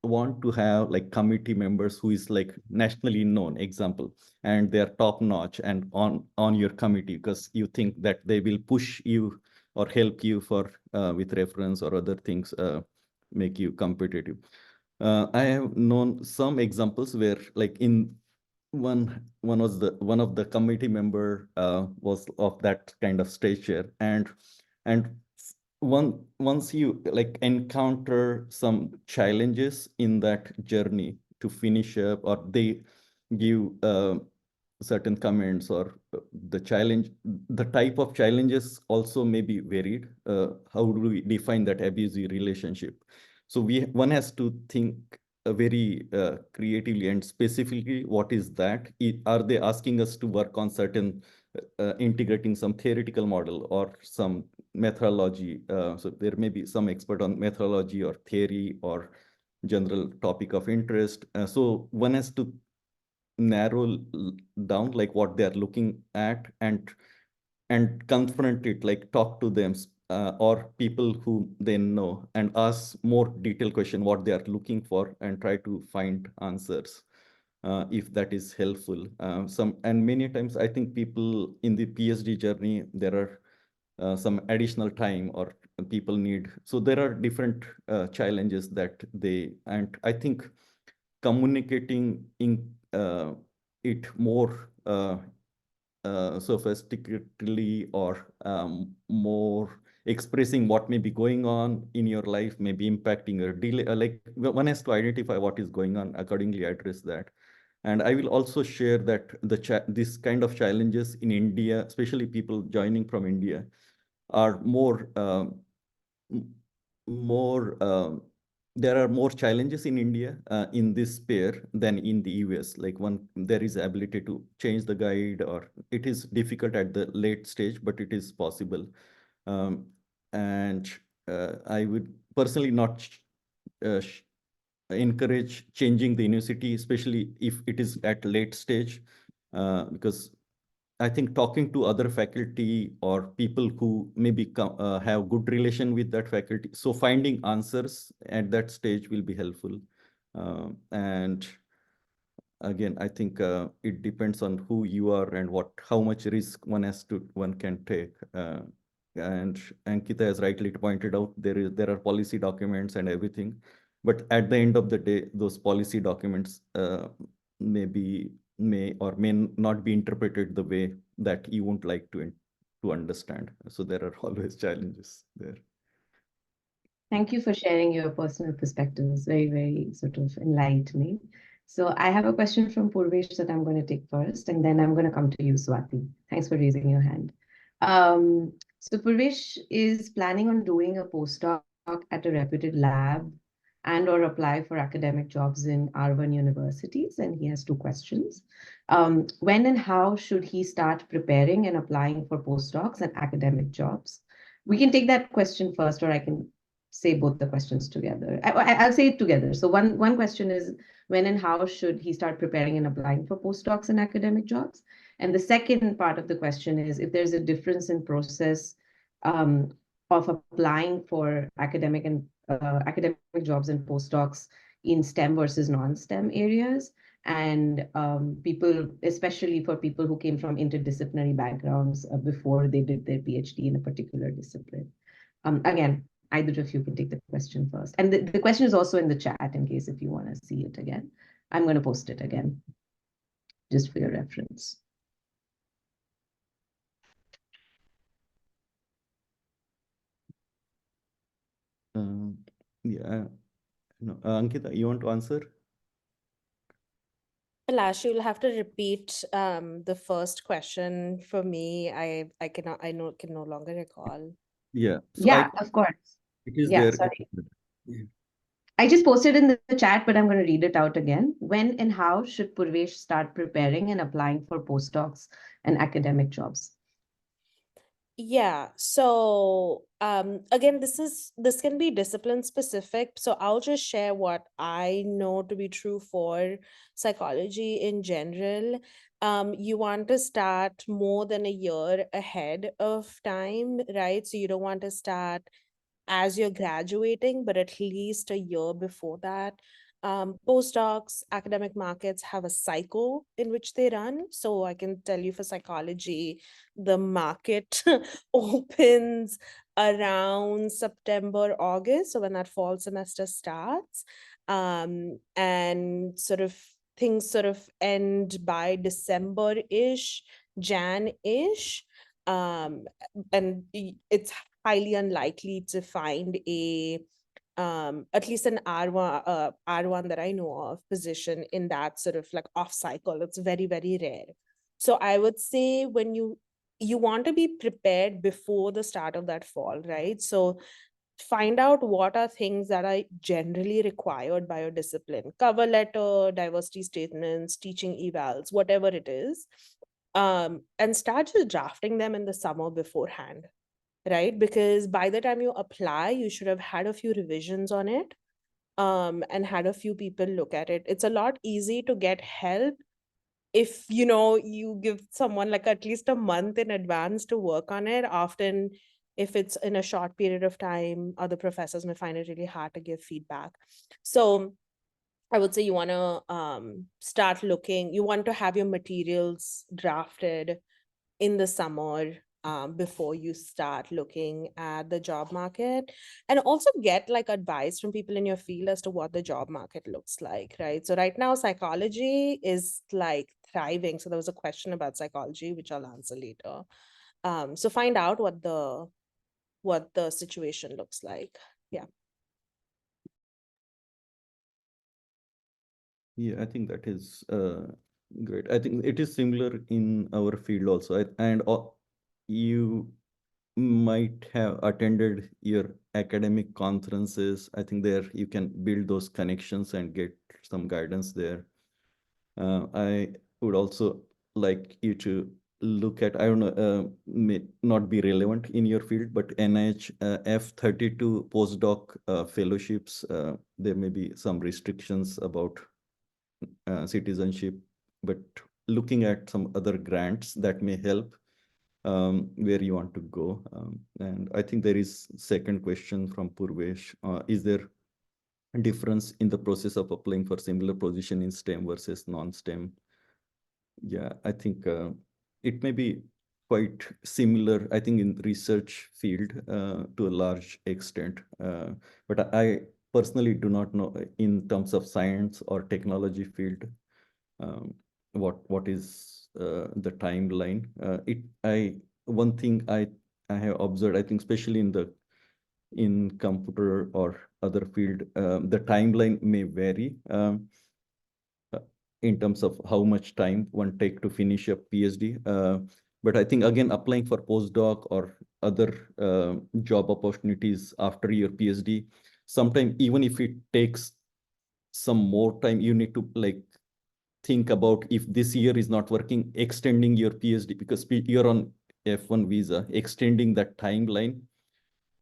want to have like committee members who is like nationally known, example, and they are top notch and on your committee, because you think that they will push you or help you for with reference or other things, make you competitive. I have known some examples where like in one of the committee member was of that kind of stature, and once you like encounter some challenges in that journey to finish up, or they give certain comments, or the type of challenges also may be varied. How do we define that abusive relationship? So one has to think very creatively and specifically, what is that? Are they asking us to work on certain integrating some theoretical model or some methodology? So there may be some expert on methodology or theory or general topic of interest. So one has to narrow down like what they are looking at and confront it, like talk to them or people who they know and ask more detailed question what they are looking for and try to find answers if that is helpful. And many times I think people in the PhD journey, there are some additional time or people need. So there are different challenges that and I think communicating in it more sophisticatedly or more expressing what may be going on in your life may be impacting your delay. Like one has to identify what is going on, accordingly address that. And I will also share that this kind of challenges in India, especially people joining from India, are more there are more challenges in India in this sphere than in the US. Like there is ability to change the guide, or it is difficult at the late stage, but it is possible. And I would personally not encourage changing the university, especially if it is at late stage, because I think talking to other faculty or people who maybe have good relation with that faculty, so finding answers at that stage will be helpful. And again, I think it depends on who you are and how much risk one can take. And Ankita has rightly pointed out, there are policy documents and everything, but at the end of the day, those policy documents may or may not be interpreted the way that you won't like to understand. So there are always challenges there.
Thank you for sharing your personal perspectives. Very, very sort of enlightening. So I have a question from Purvesh that I'm going to take first, and then I'm going to come to you, Swati. Thanks for raising your hand. So Purvesh is planning on doing a postdoc at a reputed lab and or apply for academic jobs in R1 universities, and he has two questions. When and how should he start preparing and applying for postdocs and academic jobs? We can take that question first, or I can say both the questions together. I'll say it together. So one question is, when and how should he start preparing and applying for postdocs and academic jobs? And the second part of the question is, if there's a difference in process of applying for academic jobs and postdocs in STEM versus non-STEM areas, and especially for people who came from interdisciplinary backgrounds before they did their PhD in a particular discipline. Again, either of you can take the question first. And the question is also in the chat in case if you want to see it again. I'm going to post it again, just for your reference.
Yeah, no, Ankita, you want to answer?
Lash, you'll have to repeat the first question for me. I can no longer recall.
Yeah. So
yeah, of course.
it is
Yeah,
there.
sorry.
Yeah.
I just posted in the chat, but I'm going to read it out again. When and how should Purvesh start preparing and applying for postdocs and academic jobs?
Yeah, so again, this can be discipline specific. So I'll just share what I know to be true for psychology in general. You want to start more than a year ahead of time, right? So you don't want to start as you're graduating, but at least a year before that. Postdocs, academic markets have a cycle in which they run. So I can tell you for psychology, the market opens around September, August. So when that fall semester starts, and things sort of end by December-ish, Jan-ish. And it's highly unlikely to find at least an R1 that I know of position in that sort of like off cycle. It's very, very rare. So I would say when you want to be prepared before the start of that fall, right? So find out what are things that are generally required by your discipline: cover letter, diversity statements, teaching evals, whatever it is. And start just drafting them in the summer beforehand, right? Because by the time you apply, you should have had a few revisions on it. and had a few people look at it. It's a lot easy to get help if you give someone like at least a month in advance to work on it. Often if it's in a short period of time, other professors may find it really hard to give feedback. So I would say you want to start looking, you want to have your materials drafted in the summer before you start looking at the job market, and also get like advice from people in your field as to what the job market looks like, right? So right now psychology is like thriving. So there was a question about psychology, which I'll answer later. So find out what the situation looks like. Yeah.
Yeah, I think that is great. I think it is similar in our field also. And you might have attended your academic conferences. I think there you can build those connections and get some guidance there. I would also like you to look at, I don't know, may not be relevant in your field, but NIH F32 postdoc fellowships, there may be some restrictions about citizenship, but looking at some other grants that may help where you want to go. And I think there is second question from Purvesh. Is there a difference in the process of applying for similar position in STEM versus non-STEM? Yeah, I think it may be quite similar, I think, in research field to a large extent. But I personally do not know in terms of science or technology field what is the timeline. One thing I have observed, I think, especially in computer or other field, the timeline may vary in terms of how much time one take to finish a PhD. But I think, again, applying for postdoc or other job opportunities after your PhD, sometimes even if it takes some more time, you need to like think about, if this year is not working, extending your PhD, because you're on F1 visa, extending that timeline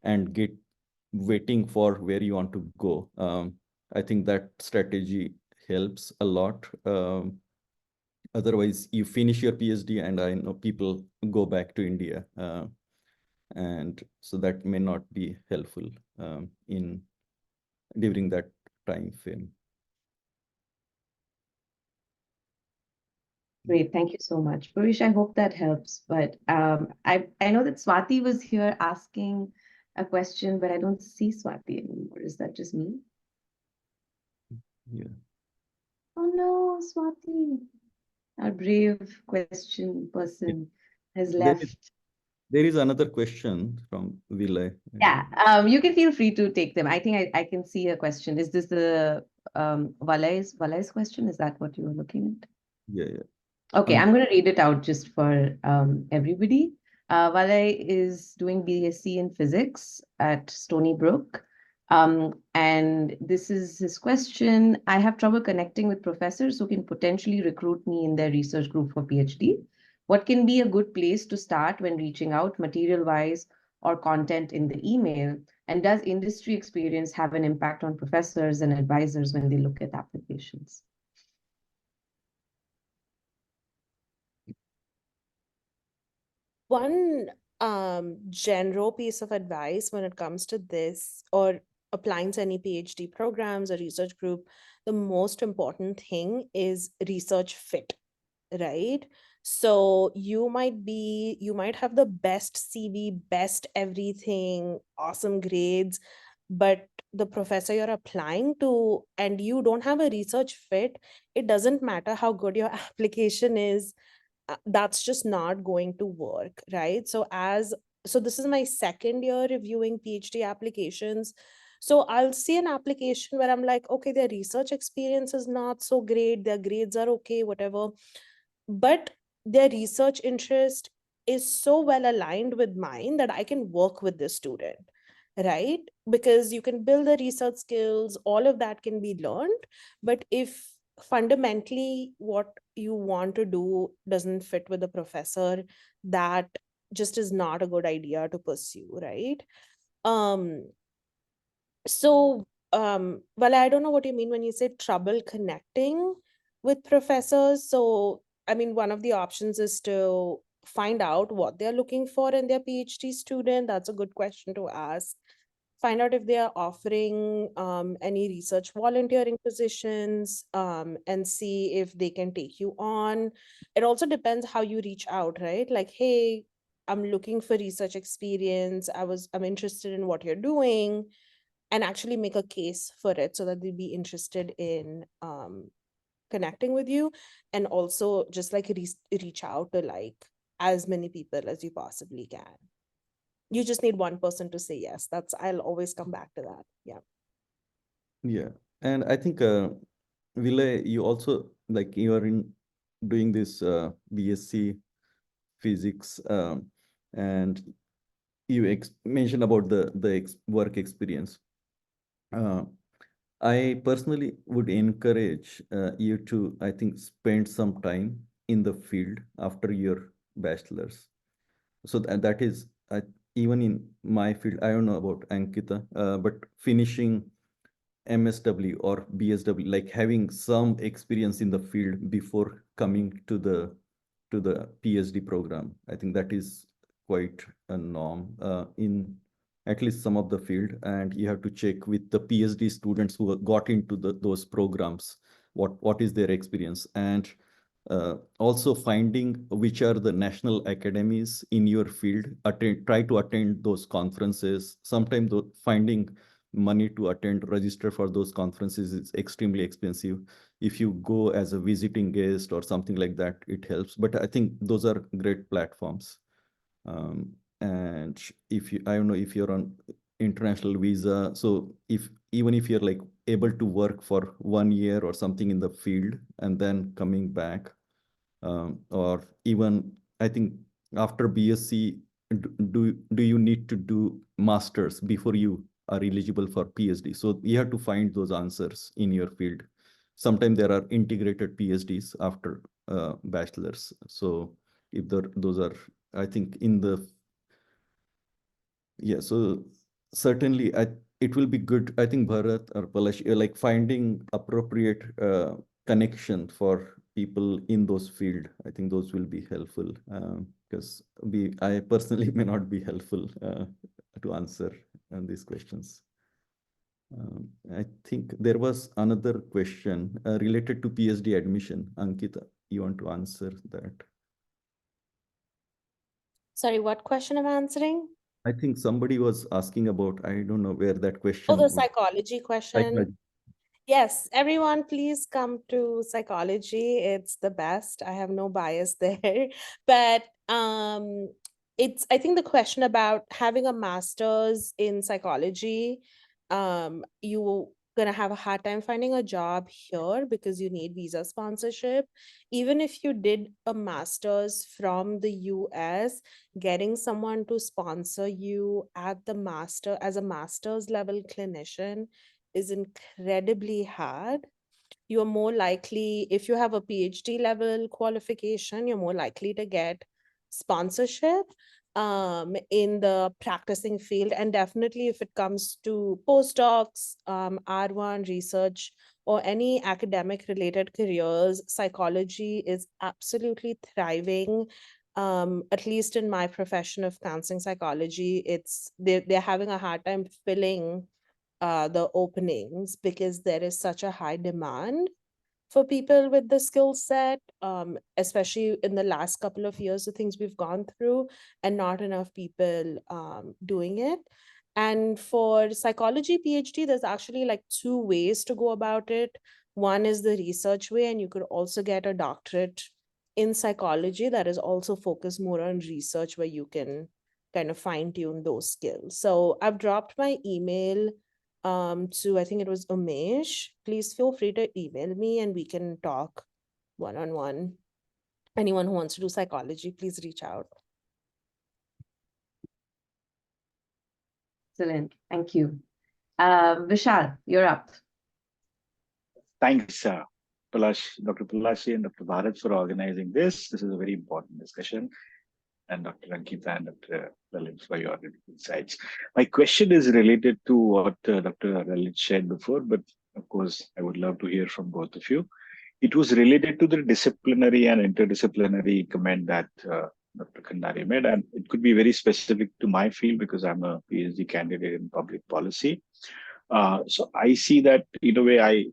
and waiting for where you want to go. I think that strategy helps a lot. Otherwise, you finish your PhD, and I know people go back to India. And so that may not be helpful during that time frame.
Great, thank you so much. Parish, I hope that helps. But I know that Swati was here asking a question, but I don't see Swati anymore. Is that just me?
Yeah.
Oh no, Swati, our brave question person has left.
There is another question from Vilay.
Yeah, you can feel free to take them. I think I can see a question. Is this the Valay's question? Is that what you were looking at?
Yeah.
Okay, I'm going to read it out just for everybody. Valay is doing BSc in physics at Stony Brook. And this is his question. I have trouble connecting with professors who can potentially recruit me in their research group for PhD. What can be a good place to start when reaching out, material-wise or content in the email? And does industry experience have an impact on professors and advisors when they look at applications?
One general piece of advice when it comes to this or applying to any PhD programs or research group, the most important thing is research fit, right? So you might have the best CV, best everything, awesome grades, but the professor you're applying to and you don't have a research fit, it doesn't matter how good your application is, that's just not going to work, right? So this is my second year reviewing PhD applications. So I'll see an application where I'm like, okay, their research experience is not so great, their grades are okay, whatever, but their research interest is so well aligned with mine that I can work with this student, right? Because you can build the research skills, all of that can be learned. But if fundamentally what you want to do doesn't fit with the professor, that just is not a good idea to pursue, right? So well, I don't know what you mean when you say trouble connecting with professors. So, I mean, one of the options is to find out what they're looking for in their PhD student. That's a good question to ask. Find out if they are offering any research volunteering positions, and see if they can take you on. It also depends how you reach out, right? Like, hey, I'm looking for research experience. I'm interested in what you're doing, and actually make a case for it so that they'd be interested in connecting with you. And also just like reach out to like as many people as you possibly can. You just need one person to say yes. I'll always come back to that. Yeah.
Yeah. And I think, Vile, you also, like, you are doing this BSc physics, and you mentioned about the work experience. I personally would encourage you to, I think, spend some time in the field after your bachelor's. So that is, even in my field, I don't know about Ankita, but finishing MSW or BSW, like having some experience in the field before coming to the PhD program, I think that is quite a norm in at least some of the field. And you have to check with the PhD students who got into those programs, what is their experience, and also finding which are the national academies in your field. Try to attend those conferences. Sometimes finding money to register for those conferences is extremely expensive. If you go as a visiting guest or something like that, it helps. But I think those are great platforms. And if you, I don't know if you're on international visa, so even if you're like able to work for 1 year or something in the field and then coming back, or even I think after BSc, do you need to do masters before you are eligible for PhD? So you have to find those answers in your field. Sometimes there are integrated PhDs after bachelor's. So if those are, I think in the, yeah, so certainly it will be good. I think Bharat or Palash, like finding appropriate connection for people in those field. I think those will be helpful, because I personally may not be helpful to answer these questions. I think there was another question related to PhD admission. Ankita, you want to answer that?
Sorry, what question am I answering?
I think somebody was asking about, I don't know where that
Oh,
question
the
was.
psychology question.
Psychology.
Yes, everyone, please come to psychology. It's the best. I have no bias there. But it's, I think the question about having a master's in psychology, you gonna have a hard time finding a job here because you need visa sponsorship. Even if you did a master's from the US, getting someone to sponsor you at the master as a master's level clinician is incredibly hard. You're more likely, if you have a PhD level qualification, you're more likely to get sponsorship in the practicing field. And definitely if it comes to postdocs, R1 research, or any academic related careers, psychology is absolutely thriving. At least in my profession of counseling psychology, they're having a hard time filling the openings because there is such a high demand for people with the skill set, especially in the last couple of years, the things we've gone through, and not enough people doing it. And for psychology PhD, there's actually like 2 ways to go about it. One is the research way, and you could also get a doctorate in psychology that is also focused more on research, where you can kind of fine tune those skills. So I've dropped my email to, I think it was Umesh. Please feel free to email me and we can talk one-on-one. Anyone who wants to do psychology, please reach out.
Excellent. Thank you. Vishal, you're up.
Thanks, Dr. Palashi and Dr. Bharat for organizing this. This is a very important discussion. and Dr. Ankita and Dr. Lalit for your insights. My question is related to what Dr. Lalit shared before, but of course, I would love to hear from both of you. It was related to the disciplinary and interdisciplinary comment that Dr. Kandari made, and it could be very specific to my field because I'm a PhD candidate in public policy. So I see that in a way, I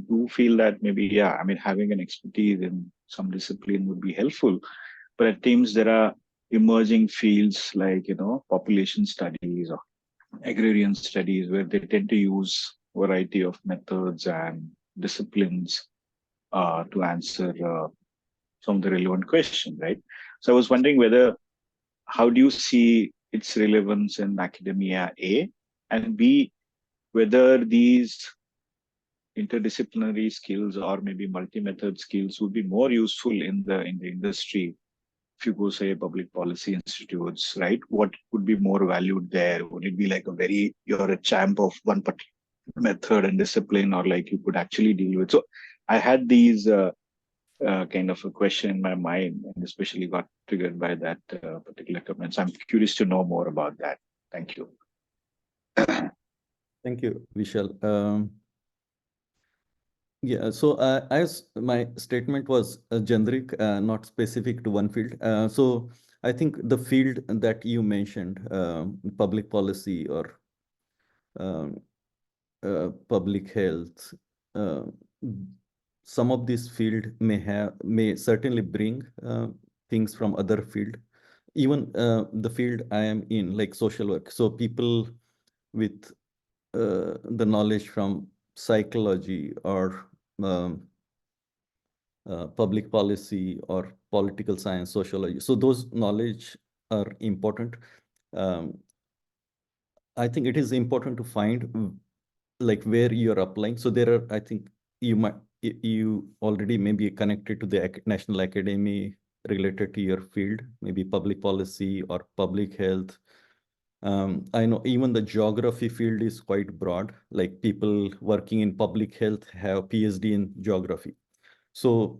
do feel that maybe, yeah, I mean, having an expertise in some discipline would be helpful. But at times there are emerging fields like, population studies or agrarian studies where they tend to use variety of methods and disciplines to answer some of the relevant questions, right? So I was wondering how do you see its relevance in academia, A, and B, whether these interdisciplinary skills or maybe multi-method skills would be more useful in the industry if you go say public policy institutes, right? What would be more valued there? Would it be like you're a champ of one particular method and discipline, or like you could actually deal with? So I had these kind of a question in my mind, and especially got triggered by that particular comment. So I'm curious to know more about that. Thank you.
Thank you, Vishal. Yeah, so as my statement was generic, not specific to one field. So I think the field that you mentioned, public policy or public health, some of this field may certainly bring things from other field. Even the field I am in, like social work. So people with the knowledge from psychology or public policy or political science, sociology. So those knowledge are important. I think it is important to find like where you're applying. So there are, I think you already may be connected to the National Academy related to your field, maybe public policy or public health. I know even the geography field is quite broad, like people working in public health have PhD in geography. So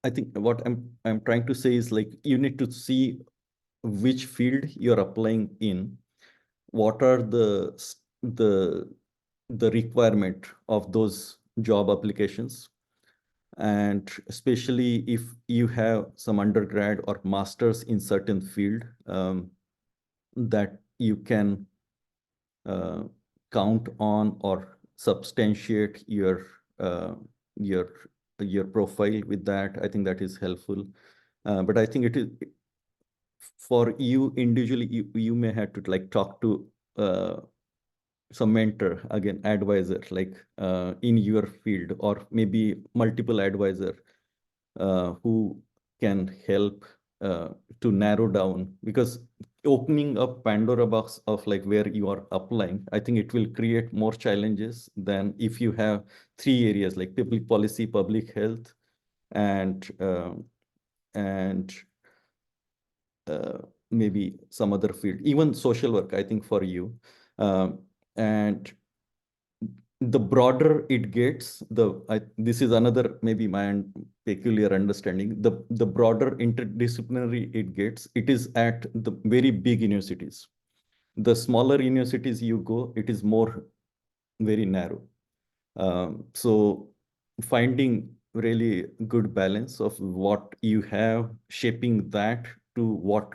I think what I'm trying to say is like you need to see which field you're applying in, what are the requirement of those job applications, and especially if you have some undergrad or masters in certain field, that you can count on or substantiate your profile with that. I think that is helpful. But I think it is for you individually, you may have to like talk to some mentor, again, advisor, like in your field, or maybe multiple advisor who can help to narrow down, because opening up Pandora box of like where you are applying, I think it will create more challenges than if you have 3 areas like public policy, public health, and maybe some other field, even social work, I think for you. And the broader it gets, this is another maybe my peculiar understanding, the broader interdisciplinary it gets, it is at the very big universities. The smaller universities you go, it is more very narrow. So finding really good balance of what you have, shaping that to what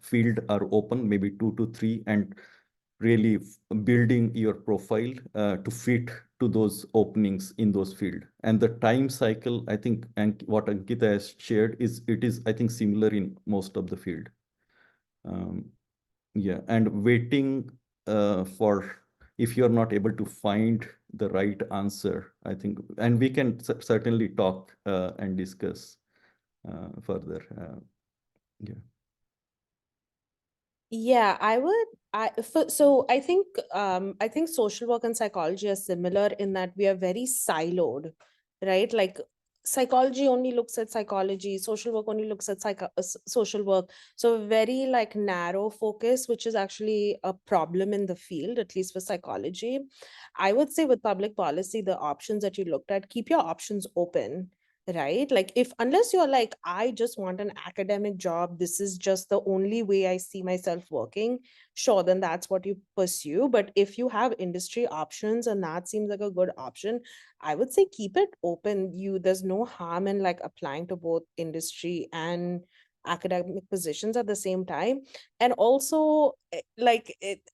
field are open, maybe 2 to 3, and really building your profile to fit to those openings in those field. And the time cycle, I think, and what Ankita has shared it is, I think, similar in most of the field. Yeah, and waiting for, if you're not able to find the right answer, I think, and we can certainly talk and discuss further. Yeah.
Yeah, so I think social work and psychology are similar in that we are very siloed, right? Like psychology only looks at psychology, social work only looks at social work. So very like narrow focus, which is actually a problem in the field, at least for psychology. I would say with public policy, the options that you looked at, keep your options open. right? Like unless you're like, I just want an academic job, this is just the only way I see myself working, sure, then that's what you pursue. But if you have industry options and that seems like a good option, I would say keep it open. There's no harm in like applying to both industry and academic positions at the same time. And also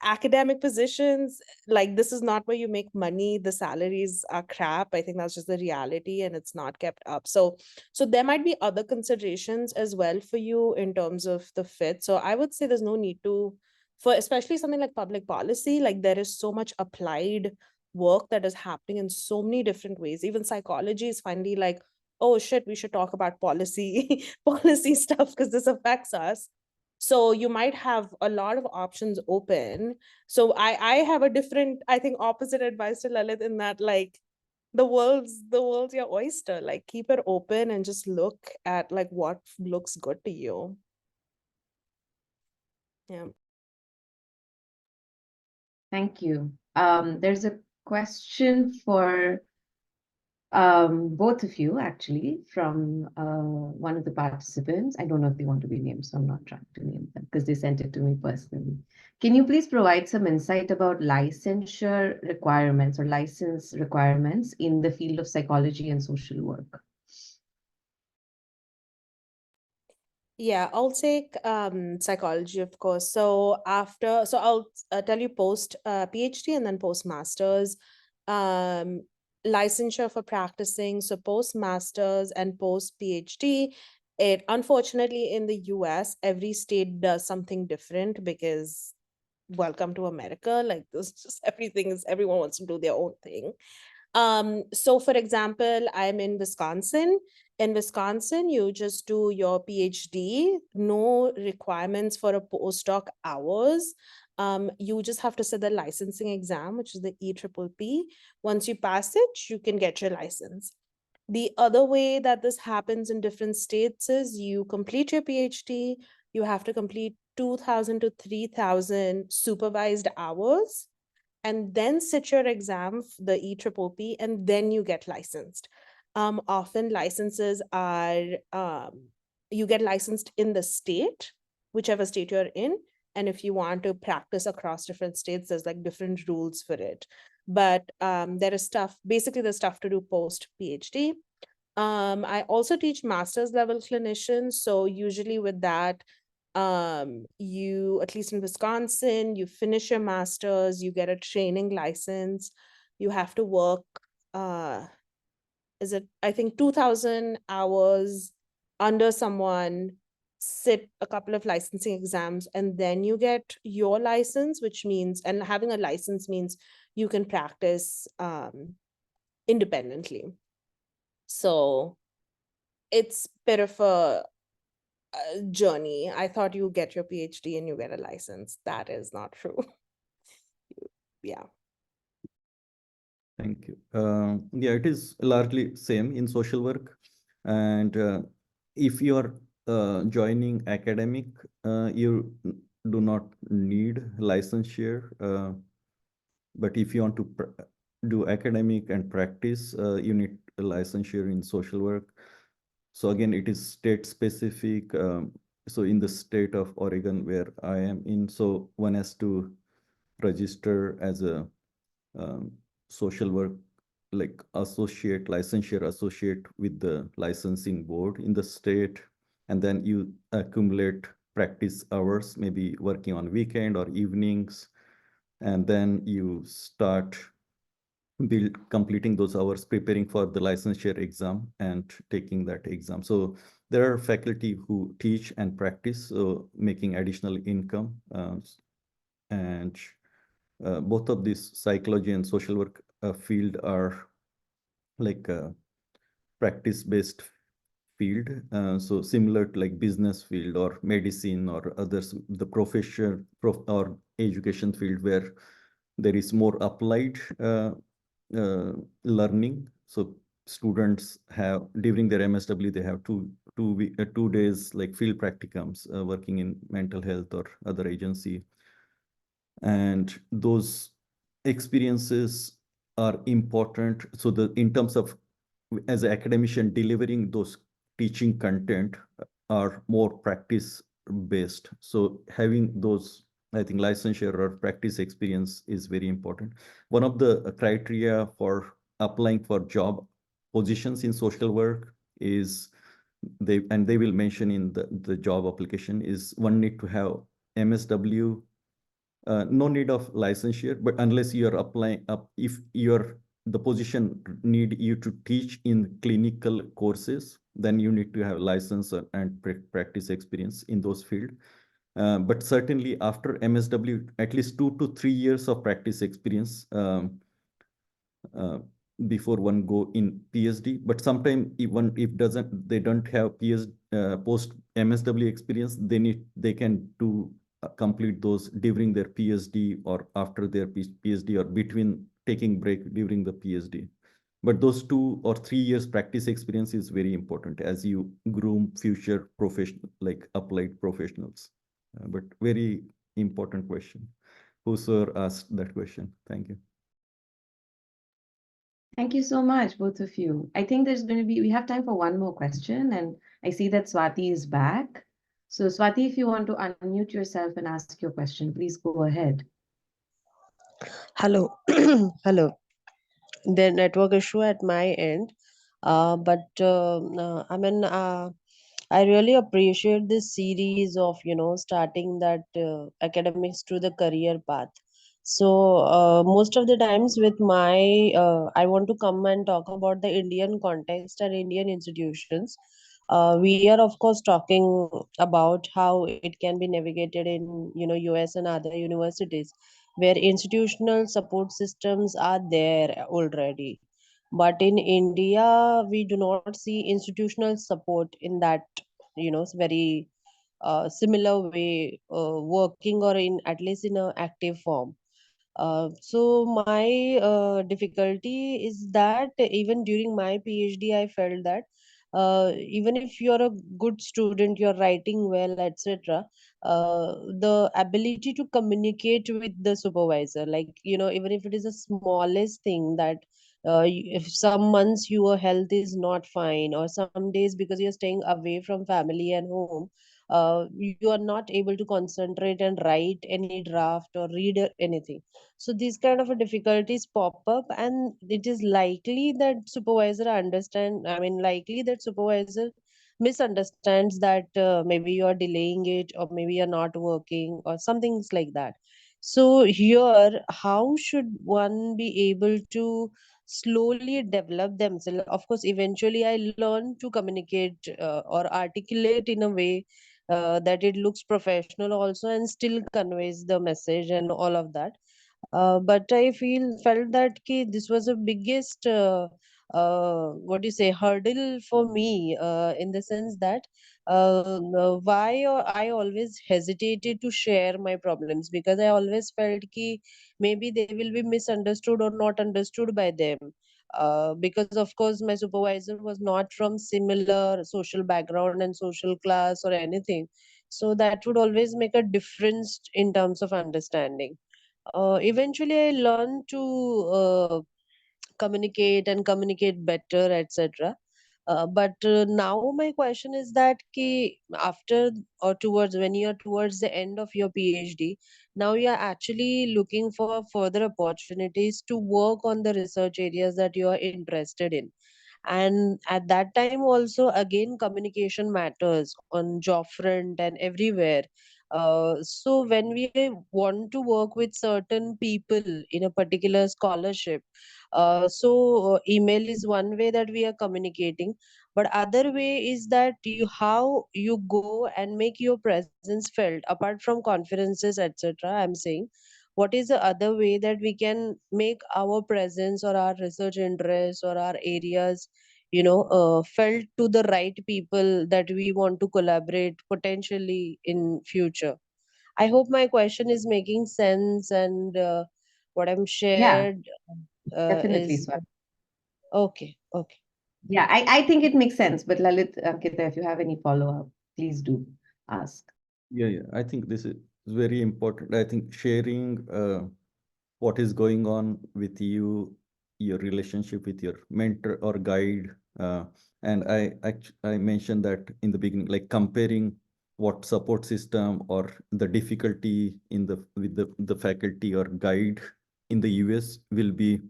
academic positions, like this is not where you make money, the salaries are crap. I think that's just the reality and it's not kept up. So there might be other considerations as well for you in terms of the fit. So I would say there's no need to, for especially something like public policy, like there is so much applied work that is happening in so many different ways. Even psychology is finally like, oh shit, we should talk about policy policy stuff because this affects us. So you might have a lot of options open. So I have a different, I think, opposite advice to Lalit in that, like, the world's your oyster. Like, keep it open and just look at like what looks good to you. Yeah.
Thank you. There's a question for both of you, actually, from one of the participants. I don't know if they want to be named, so I'm not trying to name them because they sent it to me personally. Can you please provide some insight about licensure requirements or license requirements in the field of psychology and social work?
Yeah, I'll take psychology, of course. So I'll tell you post PhD and then post masters. Licensure for practicing, so post masters and post PhD. It unfortunately in the US, every state does something different because welcome to America. Like this, just everyone wants to do their own thing. So for example, I'm in Wisconsin. In Wisconsin, you just do your PhD, no requirements for a postdoc hours. You just have to sit the licensing exam, which is the EPPP. Once you pass it, you can get your license. The other way that this happens in different states is you complete your PhD, you have to complete 2,000 to 3,000 supervised hours, and then sit your exam, the EPPP, and then you get licensed. Often licenses are, you get licensed in the state, whichever state you're in. And if you want to practice across different states, there's like different rules for it. But there is basically the stuff to do post PhD. I also teach master's level clinicians. So usually with that, you, at least in Wisconsin, you finish your master's, you get a training license, you have to work, I think 2,000 hours under someone, sit a couple of licensing exams, and then you get your license, which means, and having a license means you can practice independently. So it's a bit of a journey. I thought you get your PhD and you get a license. That is not true. Yeah.
Thank you. Yeah, it is largely same in social work. And if you are joining academic, you do not need licensure. But if you want to do academic and practice, you need a licensure in social work. So again, it is state specific. So in the state of Oregon where I am in, so one has to register as a social work, like licensure associate with the licensing board in the state. And then you accumulate practice hours, maybe working on weekend or evenings. And then you start completing those hours, preparing for the licensure exam and taking that exam. So there are faculty who teach and practice, so making additional income. And both of these, psychology and social work field, are like a practice-based field. So similar to like business field or medicine or others, the profession or education field where there is more applied learning. So students have, during their MSW, they have 2 days like field practicums working in mental health or other agency. And those experiences are important. So in terms of as an academician, delivering those teaching content are more practice based. So having those, I think, licensure or practice experience is very important. One of the criteria for applying for job positions in social work is they will mention in the job application is one need to have MSW. No need of licensure, but unless you are applying up, if the position need you to teach in clinical courses, then you need to have license and practice experience in those field. But certainly after MSW, at least 2 to 3 years of practice experience before one go in PhD. But sometimes even if they don't have post MSW experience, they can do complete those during their PhD or after their PhD or between taking break during the PhD. But those 2 or 3 years practice experience is very important as you groom future professional, like applied professionals. But very important question. Whosoever asked that question. Thank you.
Thank you so much, both of you. I think we have time for one more question, and I see that Swati is back. So Swati, if you want to unmute yourself and ask your question, please go ahead.
Hello. Hello. The network issue at my end. I really appreciate this series of, starting that academics to the career path. So most of the times with I want to come and talk about the Indian context and Indian institutions. We are of course talking about how it can be navigated in, US and other universities where institutional support systems are there already. But in India, we do not see institutional support in that, very similar way, working or in at least in an active form. So my difficulty is that even during my PhD, I felt that even if you're a good student, you're writing well, etc., the ability to communicate with the supervisor, like even if it is the smallest thing that if some months your health is not fine, or some days because you're staying away from family and home, you are not able to concentrate and write any draft or read anything. So these kind of difficulties pop up, and it is likely that likely that supervisor misunderstands that maybe you are delaying it, or maybe you're not working, or some things like that. So here, how should one be able to slowly develop themselves? Of course, eventually I learn to communicate or articulate in a way that it looks professional also and still conveys the message and all of that. But I felt that this was the biggest what do you say hurdle for me, in the sense that I always hesitated to share my problems, because I always felt maybe they will be misunderstood or not understood by them. Because of course my supervisor was not from similar social background and social class or anything, so that would always make a difference in terms of understanding. Eventually I learned to communicate better, etc. But now my question is that after or towards when you're towards the end of your PhD, now you're actually looking for further opportunities to work on the research areas that you are interested in. And at that time also, again, communication matters on job front and everywhere. So when we want to work with certain people in a particular scholarship, email is one way that we are communicating, but other way is that how you go and make your presence felt apart from conferences, etc. I'm saying, what is the other way that we can make our presence or our research interests or our areas felt to the right people that we want to collaborate potentially in future? I hope my question is making sense, and what I'm
Yeah,
shared
definitely,
is
Swati.
okay. Okay.
Yeah, I think it makes sense. But Lalit, Ankita, if you have any follow-up, please do ask.
Yeah. I think this is very important. I think sharing what is going on with you your relationship with your mentor or guide. And I mentioned that in the beginning, like comparing what support system or the difficulty in with the faculty or guide in the US will be,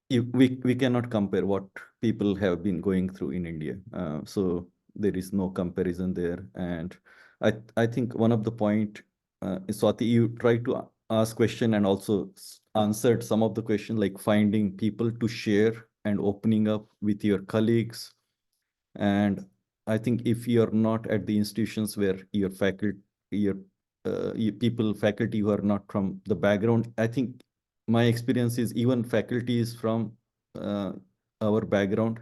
we cannot compare what people have been going through in India. So there is no comparison there. And I think one of the point, Swati, you try to ask question and also answered some of the question, like finding people to share and opening up with your colleagues. And I think if you're not at the institutions where your faculty, your faculty who are not from the background, I think my experience is even faculties from our background,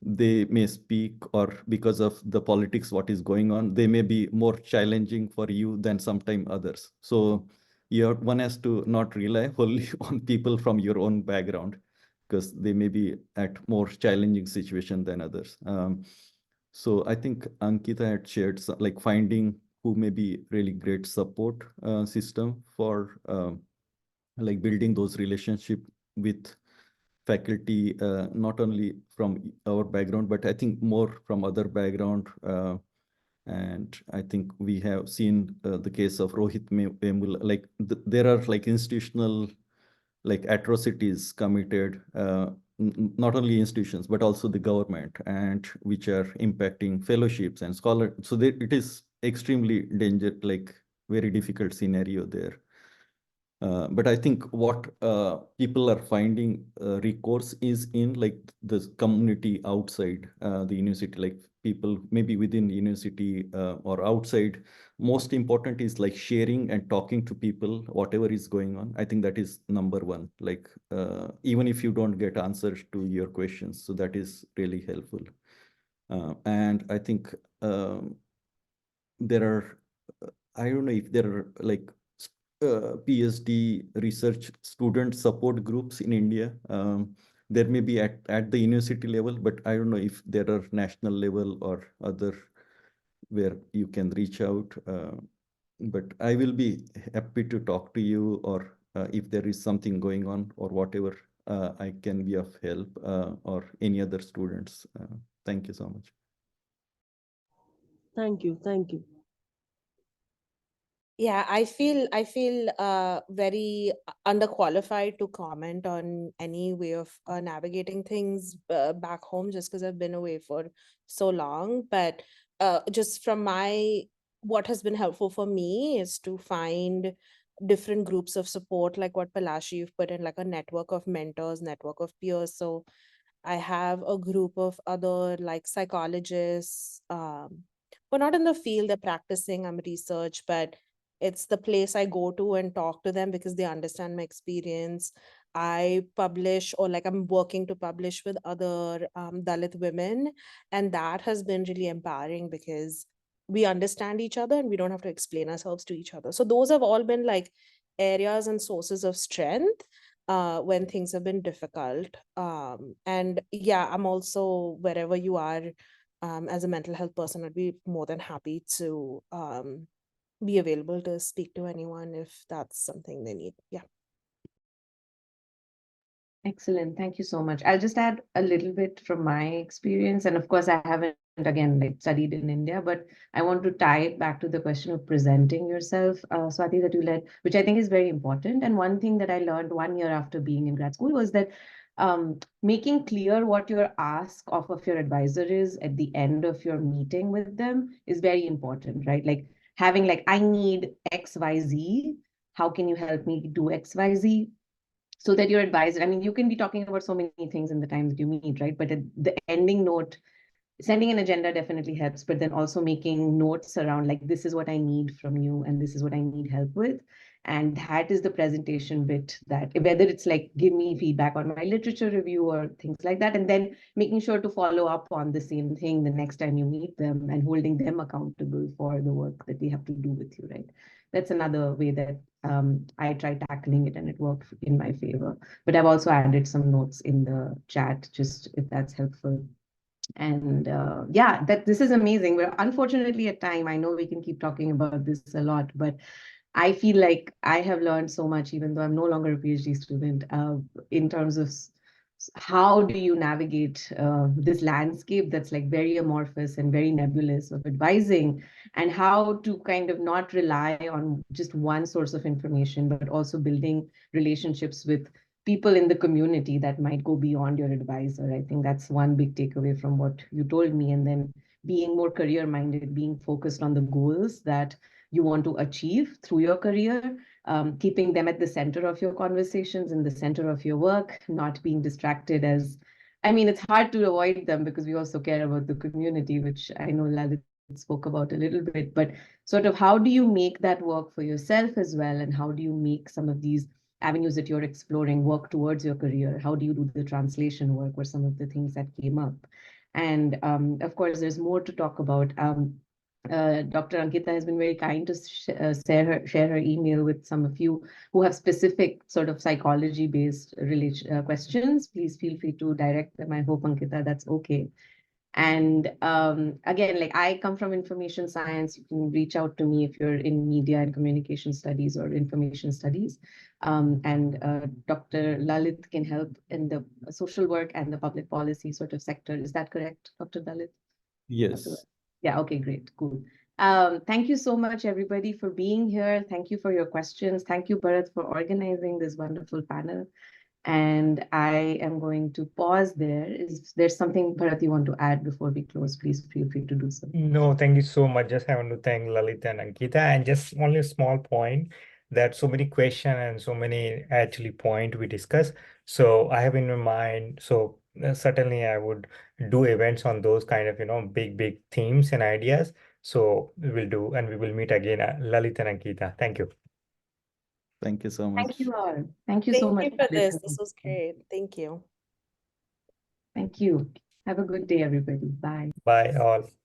they may speak, or because of the politics, what is going on, they may be more challenging for you than sometime others. So one has to not rely wholly on people from your own background, because they may be at more challenging situation than others. So I think Ankita had shared like finding who may be really great support system for like building those relationship with faculty, not only from our background, but I think more from other background. And I think we have seen the case of Rohit Memula, like there are like institutional like atrocities committed, not only institutions, but also the government, and which are impacting fellowships and scholar. So it is extremely like very difficult scenario there. But I think what people are finding recourse is in like the community outside the university, like people maybe within the university or outside. Most important is like sharing and talking to people, whatever is going on. I think that is number one, like even if you don't get answers to your questions. So that is really helpful. And I think there are, I don't know if there are like PhD research student support groups in India. There may be at the university level, but I don't know if there are national level or other where you can reach out. But I will be happy to talk to you, or if there is something going on or whatever, I can be of help, or any other students. Thank you so much.
Thank you. Thank you.
Yeah, I feel very underqualified to comment on any way of navigating things back home, just because I've been away for so long. But just from what has been helpful for me is to find different groups of support, like what Palashi you've put in, like a network of mentors, network of peers. So I have a group of other like psychologists, but not in the field they're practicing. I'm research, but it's the place I go to and talk to them because they understand my experience. I publish, or like I'm working to publish with other Dalit women, and that has been really empowering because we understand each other and we don't have to explain ourselves to each other. So those have all been like areas and sources of strength when things have been difficult. And yeah, I'm also, wherever you are, as a mental health person, I'd be more than happy to be available to speak to anyone if that's something they need. Yeah.
Excellent. Thank you so much. I'll just add a little bit from my experience. And of course, I haven't, again, like studied in India, but I want to tie it back to the question of presenting yourself, Swati, that you led, which I think is very important. And one thing that I learned 1 year after being in grad school was that making clear what your ask of your advisor is at the end of your meeting with them is very important, right? Like having like, I need XYZ. How can you help me do XYZ? So that your advisor, I mean, you can be talking about so many things in the time that you meet, right? But at the ending note, sending an agenda definitely helps, but then also making notes around like, this is what I need from you and this is what I need help with. And that is the presentation bit, that whether it's like, give me feedback on my literature review or things like that, and then making sure to follow up on the same thing the next time you meet them and holding them accountable for the work that they have to do with you, right? That's another way that I tried tackling it and it worked in my favor. But I've also added some notes in the chat, just if that's helpful. And yeah, this is amazing. We're unfortunately at time. I know we can keep talking about this a lot, but I feel like I have learned so much, even though I'm no longer a PhD student, in terms of how do you navigate this landscape that's like very amorphous and very nebulous of advising, and how to kind of not rely on just one source of information, but also building relationships with people in the community that might go beyond your advisor. I think that's one big takeaway from what you told me. And then being more career minded, being focused on the goals that you want to achieve through your career, keeping them at the center of your conversations, in the center of your work, not being distracted as, I mean, it's hard to avoid them because we also care about the community, which I know Lalit spoke about a little bit, but sort of how do you make that work for yourself as well? And how do you make some of these avenues that you're exploring work towards your career? How do you do the translation work, or some of the things that came up? And of course, there's more to talk about. Dr. Ankita has been very kind to share her email with some of you who have specific sort of psychology-based questions. Please feel free to direct them. I hope, Ankita, that's okay. And again, like I come from information science. You can reach out to me if you're in media and communication studies or information studies. And Dr. Lalit can help in the social work and the public policy sort of sector. Is that correct, Dr. Lalit?
Yes.
Yeah, okay, great, cool. Thank you so much, everybody, for being here. Thank you for your questions. Thank you, Bharat, for organizing this wonderful panel. And I am going to pause there. Is there something, Bharat, you want to add before we close? Please feel free to do so.
No, thank you so much. Just I want to thank Lalit and Ankita, and just only a small point that so many questions and so many actually point we discuss. So I have in my mind, so certainly I would do events on those kind of, big themes and ideas. So we will do, and we will meet again, Lalit and Ankita. Thank you.
Thank you so much.
Thank you all. Thank you so
Thank
much.
you for this.
listening.
This was great. Thank you.
Thank you. Have a good day, everybody. Bye.
Bye all.